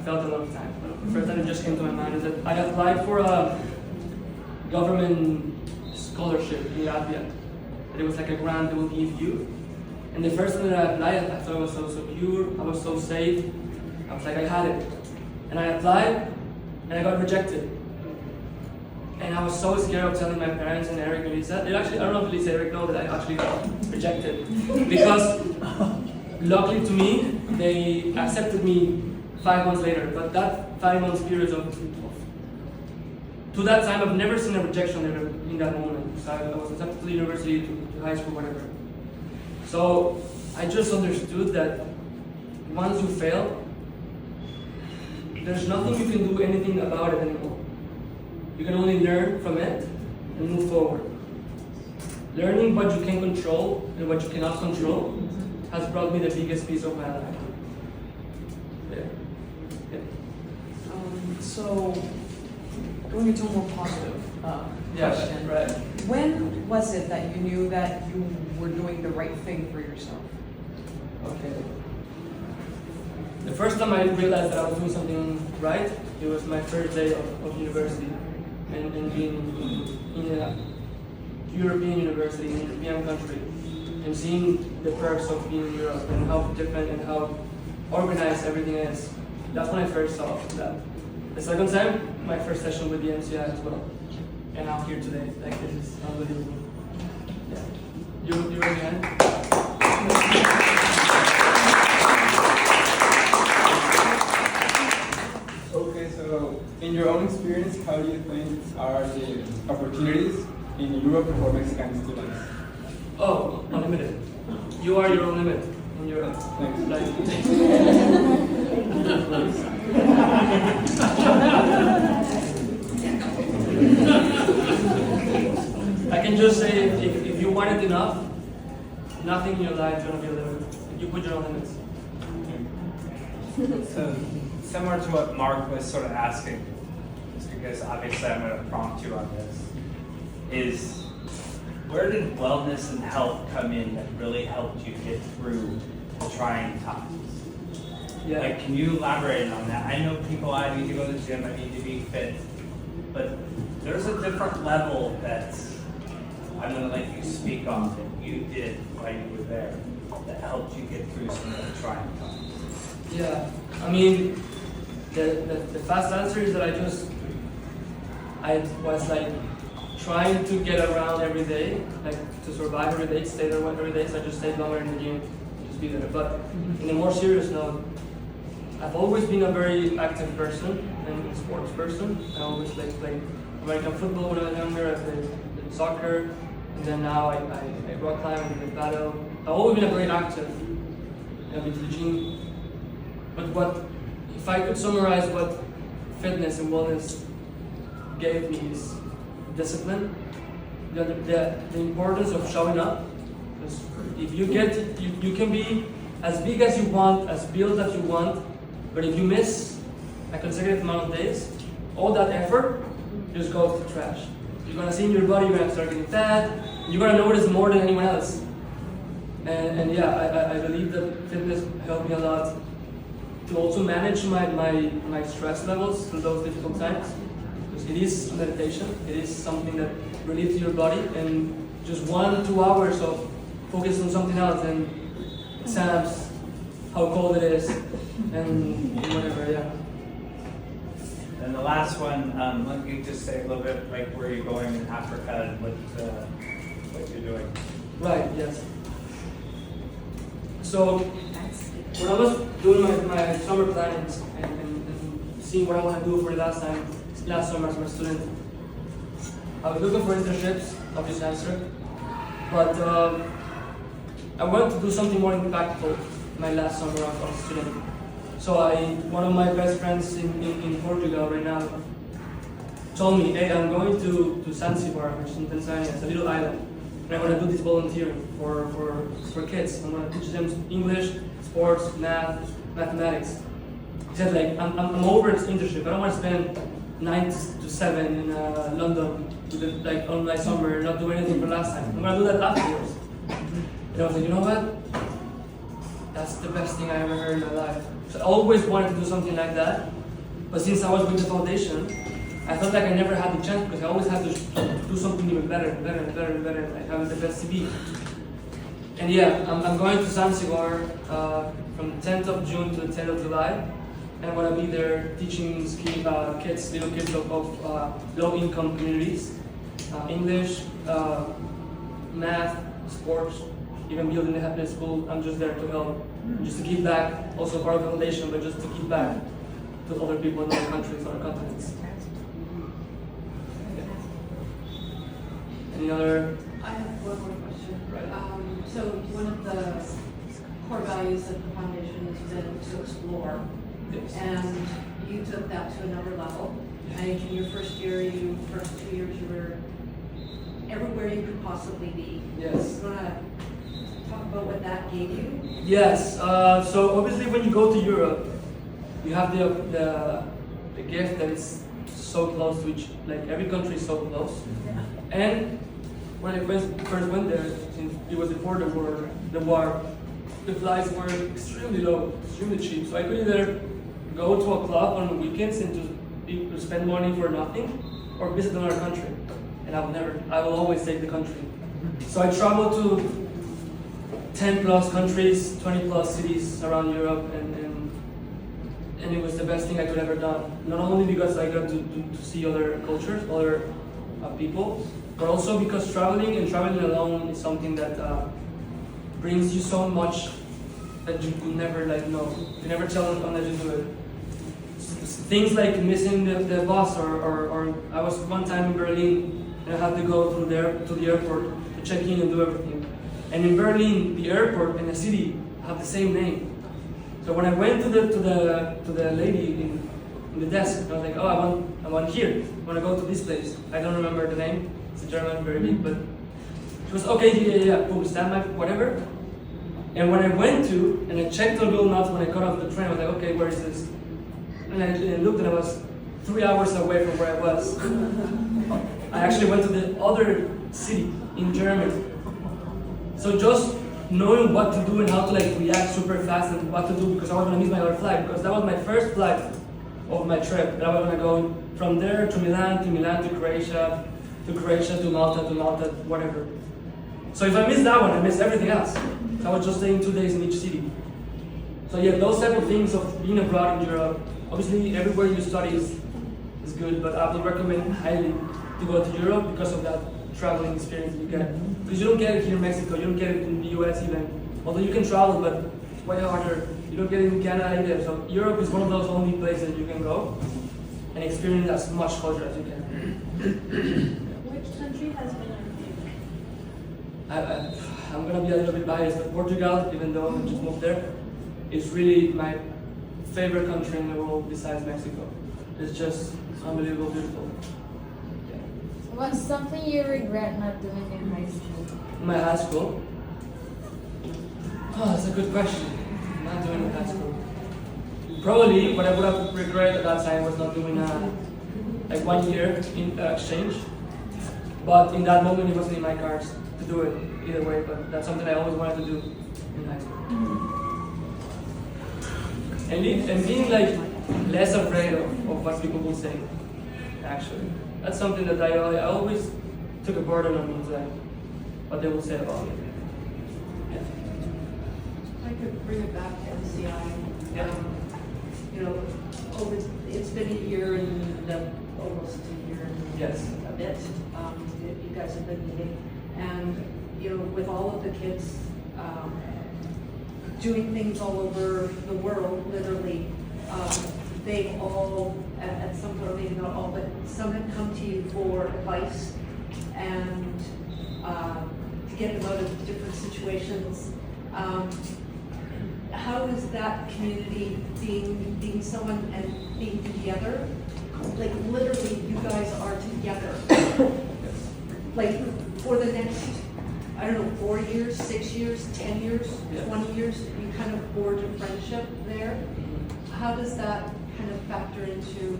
failed a lot of times, but the first time it just came to my mind is that I applied for a government scholarship in Latvia. It was like a grant they will give you. And the first time that I applied, I thought it was so secure, I was so safe. I was like, I had it. And I applied, and I got rejected. And I was so scared of telling my parents and Eric and Lisa. I don't know if Lisa and Eric know that I actually got rejected. Because luckily to me, they accepted me 5 months later. But that 5 months period to that time, I've never seen a rejection letter in that moment. So I was accepted to the university, to high school, whatever. So I just understood that once you fail, there's nothing you can do anything about it anymore. You can only learn from it and move forward. Learning what you can control and what you cannot control has brought me the biggest piece of my life. Yeah. So, going into a more positive question. Right. When was it that you knew that you were doing the right thing for yourself? Okay. The first time I realized that I was doing something right, it was my first day of university and being in a European university, in a European country, and seeing the perks of being in Europe and how different and how organized everything is. That's when I first saw that. The second time, my first session with the MCI as well. And I'm here today. Like, this is unbelievable. Yeah. You raise your hand? Okay, so in your own experience, how do you think are the opportunities in Europe for Mexican students? Oh, unlimited. You are your own limit in Europe. I can just say, if you want it enough, nothing in your life is going to be a limit. You put your own limits. So, similar to what Mark was sort of asking, just because obviously I'm going to prompt you on this, is where did wellness and health come in that really helped you get through the trying times? Yeah. Like, can you elaborate on that? I know people, I need to go to the gym, I need to be fit, but there's a different level that I'm going to let you speak on that you did while you were there that helped you get through some of the trying times. Yeah, I mean, the fast answer is that I was like trying to get around every day, like to survive every day, stay there every day, so I just stayed longer in the gym, just be there. But in a more serious note, I've always been a very active person and a sports person. I always like played American football when I was younger, I played soccer, and then now I rock climb and I paddle. I've always been a very active. I've been to the gym. But if I could summarize what fitness and wellness gave me is discipline, the importance of showing up. Because if you you can be as big as you want, as built as you want, but if you miss a consecutive amount of days, all that effort just goes to trash. You're gonna see in your body, you're gonna start getting fat, you're gonna notice more than anyone else. And yeah, I believe that fitness helped me a lot to also manage my stress levels through those difficult times. Because it is meditation, it is something that relieves your body, and just 1-2 hours of focus on something else, and exams, how cold it is, and whatever, yeah. And the last one, let me just say a little bit like where you're going in Africa and what you're doing. Right, yes. So, when I was doing my summer plannings and seeing what I want to do for the last summer as a student, I was looking for internships, obvious answer, but I wanted to do something more impactful my last summer as a student. So one of my best friends in Portugal right now told me, hey, I'm going to Zanzibar, which is in Tanzania, it's a little island, and I want to do this volunteering for kids. I'm going to teach them English, sports, math, mathematics. He said like, I'm over this internship. I don't want to spend 9 to 7 in London like on my summer, not do anything for last time. I'm gonna do that afterwards. And I was like, you know what? That's the best thing I ever heard in my life. So I always wanted to do something like that. But since I was with the foundation, I felt like I never had the chance because I always had to do something even better and better and better and better, like having the best CV. And yeah, I'm going to Zanzibar from the 10th of June to the 10th of July. And I'm going to be there teaching little kids of low-income communities, English, math, sports, even building a happiness school. I'm just there to help, just to give back, also part of the foundation, but just to give back to other people in other countries, other continents. Yeah. Any other? I have one more question. So one of the core values of the foundation has been to explore. Yes. And you took that to another level. I think in your first 2 years, you were everywhere you could possibly be. Yes. You want to talk about what that gave you? Yes. So obviously, when you go to Europe, you have the gift that it's so close to each. Like every country is so close. Yeah. And when I first went there, since it was before the war, the flights were extremely low, extremely cheap. So I could either go to a club on the weekends and to spend money for nothing, or visit another country. And I will always take the country. So I traveled to 10 plus countries, 20 plus cities around Europe, and it was the best thing I could ever done. Not only because I got to see other cultures, other people, but also because traveling alone is something that brings you so much that you could never know. You never tell unless you do it. Things like missing the bus, or I was one time in Berlin and I had to go through there to the airport to check in and do everything. And in Berlin, the airport and the city have the same name. So when I went to the lady in the desk, I was like, oh, I want here. I want to go to this place. I don't remember the name. It's a German, very big, but she was okay. Yeah. Boom, stand by, whatever. And when I went to and I checked on Google Maps when I got off the train, I was like, okay, where is this? And I looked and I was 3 hours away from where I was. I actually went to the other city in Germany. So just knowing what to do and how to react super fast and what to do, because I was gonna miss my other flight, because that was my first flight of my trip. And I was gonna go from there to Milan, to Croatia, to Malta, whatever. So if I missed that one, I missed everything else. So I was just staying 2 days in each city. So yeah, those type of things of being abroad in Europe, obviously everywhere you study is good, but I would recommend highly to go to Europe because of that traveling experience you get. Because you don't get it here in Mexico, you don't get it in the US even. Although you can travel, but it's way harder. You don't get it in Canada either. So Europe is one of those only places you can go and experience as much culture as you can. Which country has been your favorite? I'm gonna be a little bit biased, but Portugal, even though I just moved there, is really my favorite country in the world besides Mexico. It's just unbelievable, beautiful. Yeah. What's something you regret not doing in high school? In my high school? Oh, that's a good question. Not doing in high school. Probably what I would have regretted at that time was not doing 1 year in exchange. But in that moment, it wasn't in my cards to do it either way. But that's something I always wanted to do in high school. And being less afraid of what people will say. Actually, that's something that I always took a burden on me, what they will say about me. Yeah. I could bring it back to MCI. Yeah. It's been a year and almost a year and Yes. a bit. You guys have been meeting, and with all of the kids doing things all over the world, literally, they all, at some point, maybe not all, but some have come to you for advice and to get them out of different situations. How is that community being someone and being together? Literally, you guys are together. For the next I don't know, 4 years, 6 years, 10 years, Yeah. 20 years, you kind of forge a friendship there. How does that kind of factor into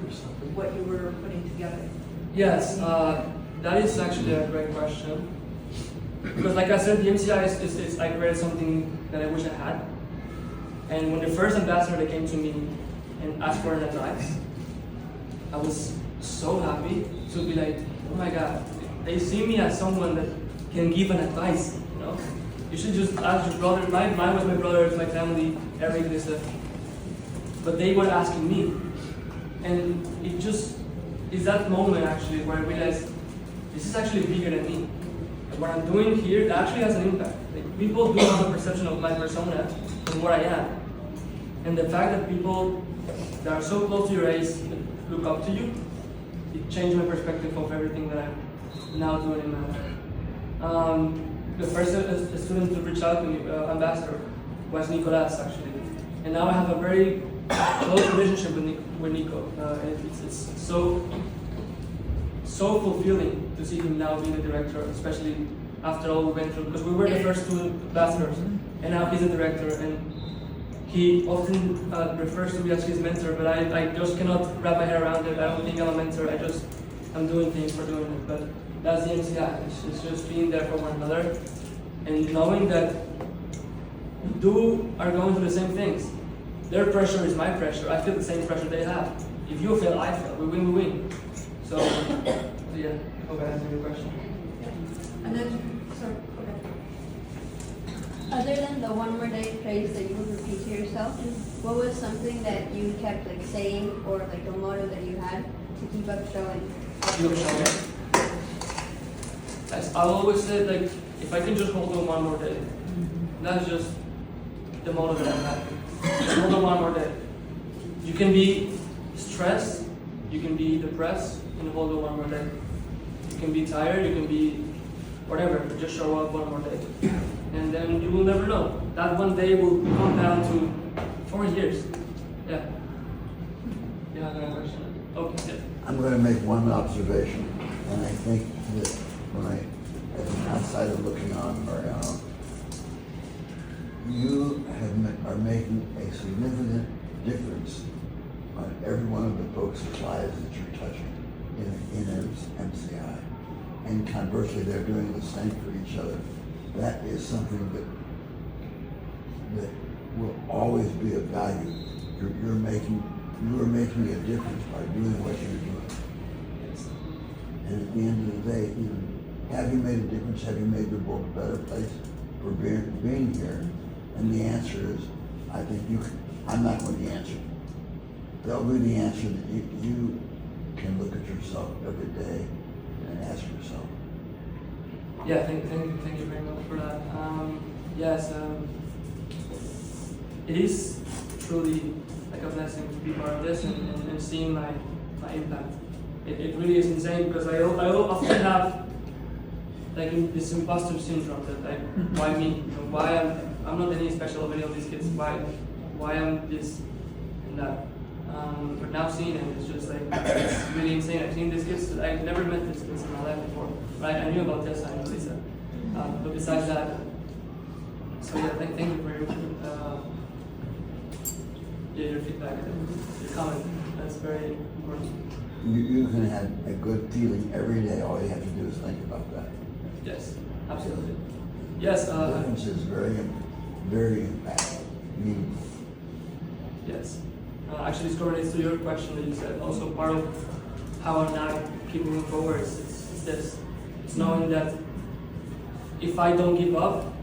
what you were putting together? Yes, that is actually a great question. Because like I said, the MCI is I created something that I wish I had. And when the first ambassador that came to me and asked for an advice, I was so happy to be like, oh my God, they see me as someone that can give an advice, you know? You should just ask your brother. Mine was my brothers, my family, Eric, Lisa. But they were asking me. And it just is that moment actually where I realized this is actually bigger than me. And what I'm doing here, it actually has an impact. Like, people do have a perception of my persona and what I am. And the fact that people that are so close to your age look up to you, it changed my perspective of everything that I'm now doing in my life. The first student to reach out to me, ambassador, was Nicolas actually. And now I have a very close relationship with Nico. And it's so fulfilling to see him now being the director, especially after all we went through, because we were the first two ambassadors, and now he's the director, and he often refers to me as his mentor, but I just cannot wrap my head around it. I don't think I'm a mentor, I'm doing things for doing it, but that's the MCI. It's just being there for one another, and knowing that you are going through the same things. Their pressure is my pressure. I feel the same pressure they have. If you fail, I fail. We win, we win. So yeah, hope I answered your question. And then, sorry, okay. Other than the one more day phrase that you would repeat to yourself, what was something that you kept like saying or like a motto that you had to keep up showing? Keep up showing. I'll always say, like, if I can just hold on one more day, that's just the motto that I have. Hold on one more day. You can be stressed, you can be depressed, and hold on one more day. You can be tired, you can be whatever, just show up one more day. And then you will never know. That one day will come down to 4 years. Yeah. Yeah, another question. Okay, yeah. I'm going to make one observation, and I think that when as an outsider looking on, Mariano, you are making a significant difference on every one of the folks' lives that you're touching in MCI. And conversely, they're doing the same for each other. That is something that will always be of value. You are making a difference by doing what you're doing. And at the end of the day, have you made a difference? Have you made the world a better place for being here? And the answer is, I think I'm not going to answer. That'll be the answer that you can look at yourself every day and ask yourself. Yeah, thank you very much for that. Yes, it is truly like a blessing to be part of this and seeing my impact. It really is insane because I often have like this imposter syndrome that like, why me? You know, why I'm not any special of any of these kids. Why I'm this and that. But now seeing it, it's just like, it's really insane. I've seen these kids, I've never met these kids in my life before. Right? I knew about Tessa and Lisa. But besides that, so yeah, thank you for your feedback and your comment. That's very important. You can have a good feeling every day. All you have to do is think about that. Yes, absolutely. Yes. The difference is very, very impactful, meaningful. Yes. Actually, this correlates to your question that you said. Also, part of how I now keep moving forward is this. It's knowing that if I don't give up,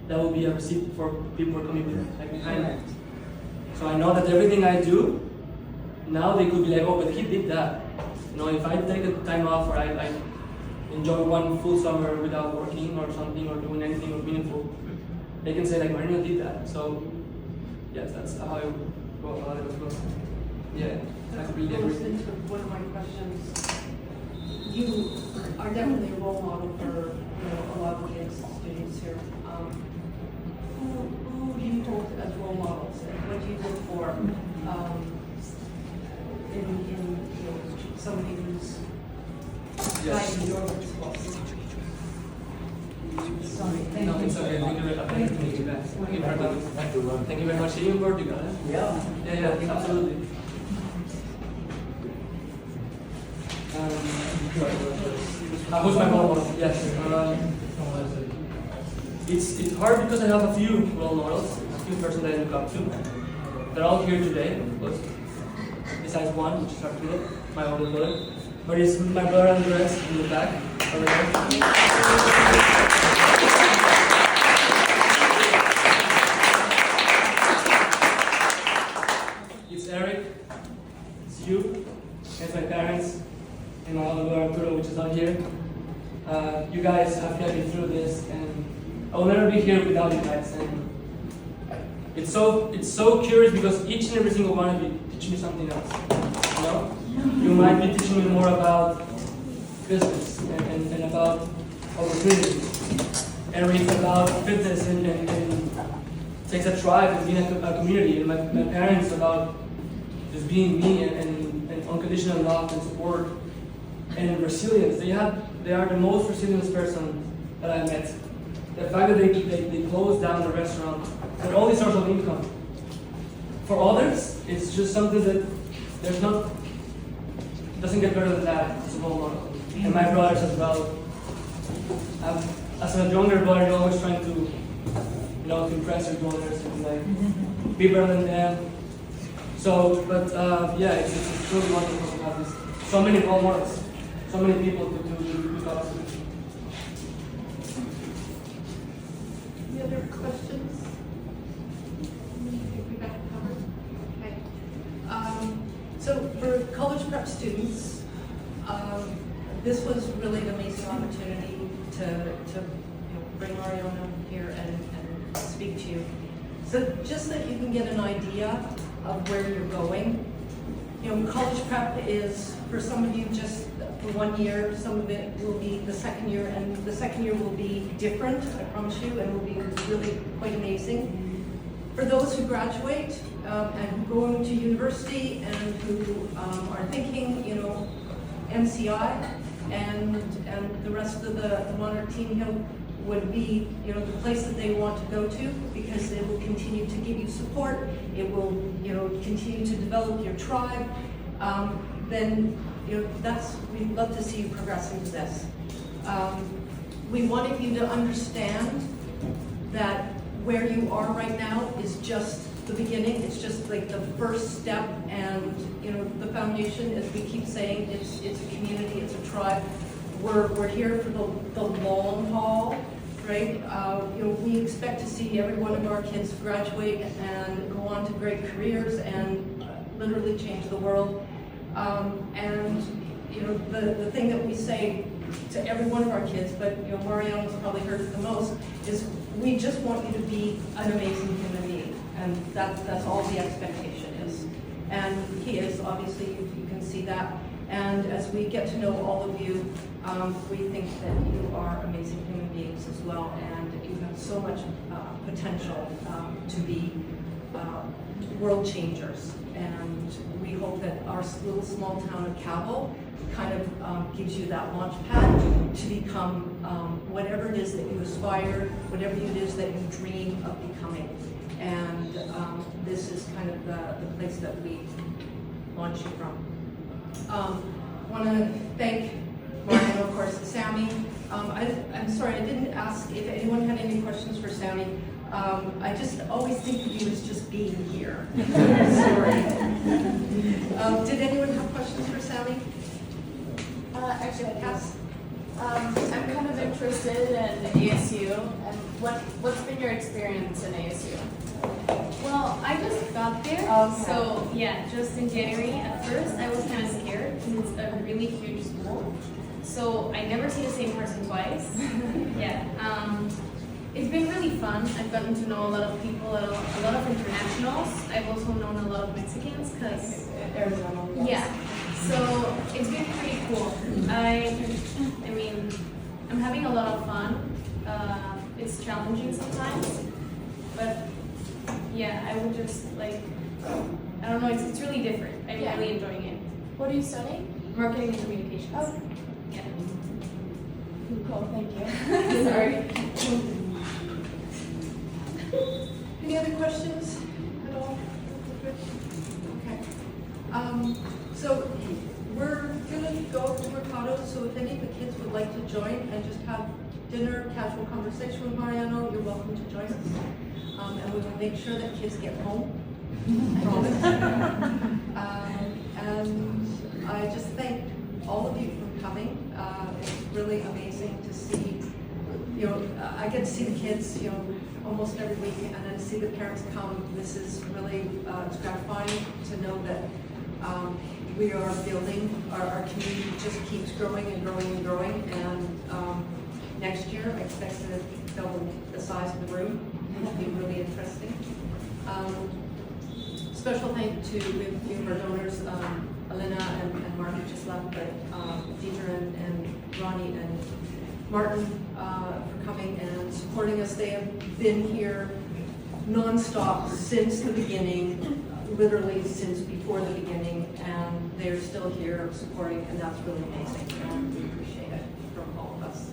that will be a receipt for people coming like behind me. So I know that everything I do, now they could be like, oh, but he did that. You know, if I take the time off or I enjoy one full summer without working or something or doing anything meaningful, they can say like, Mariano did that. So yes, that's how it was. Yeah, I completely agree. Goes into one of my questions. You are definitely a role model for a lot of the students here. Who do you hold as role models, and what do you look for in somebody who's guiding your principles? Sorry, thank No, you. it's okay. Thank you very much. Thank you to meet you guys. Thank you very much. Thank you very much. See you in Portugal. Eh? Yeah, absolutely. Who's my role model? Yes. It's hard because I have a few role models, a few persons that I look up to. They're all here today, of course. Besides one, which is Arturo, my older brother. But it's my brother Andres in the back, over there. It's Eric, it's you, it's my parents, and my older brother Arturo, which is not here. You guys have led me through this, and I will never be here without you guys. And it's so curious because each and every single one of you teach me something else. You know, you might be teaching me more about business and about opportunities. Eric about fitness and takes a tribe and being a community. And my parents about just being me and unconditional love and support and resilience. They are the most resilient person that I met. The fact that they closed down the restaurant with all these sorts of income. For others, it's just something that doesn't get better than that. It's a role model. And my brothers as well. As a younger brother, you're always trying to, to impress your brothers and like be better than them. So, but yeah, it's really wonderful to have this. So many role models, so many people to talk to. Any other questions? I think we got it covered. Okay. So for college prep students, this was really an amazing opportunity to bring Mariano here and speak to you. So just that you can get an idea of where you're going. College prep is, for some of you, just for 1 year. Some of it will be the second year, and the second year will be different, I promise you, and will be really quite amazing. For those who graduate and who go into university and who are thinking, MCI and the rest of the Monarch team would be, the place that they want to go to, because it will continue to give you support. It will, continue to develop your tribe. Then, we'd love to see you progress into this. We wanted you to understand that where you are right now is just the beginning. It's just like the first step, and the foundation, as we keep saying, it's a community, it's a tribe. We're here for the long haul, right? We expect to see every one of our kids graduate and go on to great careers and literally change the world. The thing that we say to every one of our kids, but Mariano's probably heard it the most, is we just want you to be an amazing human being, and that's all the expectation is. And he is, obviously, you can see that. And as we get to know all of you, we think that you are amazing human beings as well, and you have so much potential to be world changers. And we hope that our little small town of Cabell kind of gives you that launch pad to become whatever it is that you aspire, whatever it is that you dream of becoming. And this is kind of the place that we launch you from. I want to thank Mariano, of course, Samy. I'm sorry, I didn't ask if anyone had any questions for Samy. I just always think of you as just being here. Sorry. Did anyone have questions for Samy? Actually, yes. I'm kind of interested in ASU, and what's been your experience in ASU? Well, I just got there, so yeah, just in January. At first, I was kind of scared because it's a really huge school, so I never see the same person twice. Yeah, it's been really fun. I've gotten to know a lot of people, a lot of internationals. I've also known a lot of Mexicans because Arizona. Yeah, so it's been pretty cool. I mean, I'm having a lot of fun. It's challenging sometimes, but yeah, I would just I don't know, it's really different. I'm really enjoying it. What are you studying? Marketing and communications. Oh. Yeah. Cool, thank you. Sorry. Any other questions at all? Okay. So we're gonna go to Mercado, so if any of the kids would like to join and just have dinner, casual conversation with Mariano, you're welcome to join us. And we will make sure that kids get home. Promise. And I just thank all of you for coming. It's really amazing to see, you know, I get to see the kids, you know, almost every week, and then see the parents come. This is really it's gratifying to know that we are building, our community just keeps growing and growing and growing, and next year I expect to double the size of the room. It'll be really interesting. Special thank to a few of our donors, Elena and Mark who just left, but Deidre and Ronnie and Martin for coming and supporting us. They have been here nonstop since the beginning, literally since before the beginning, and they're still here supporting, and that's really amazing, and we appreciate it from all of us.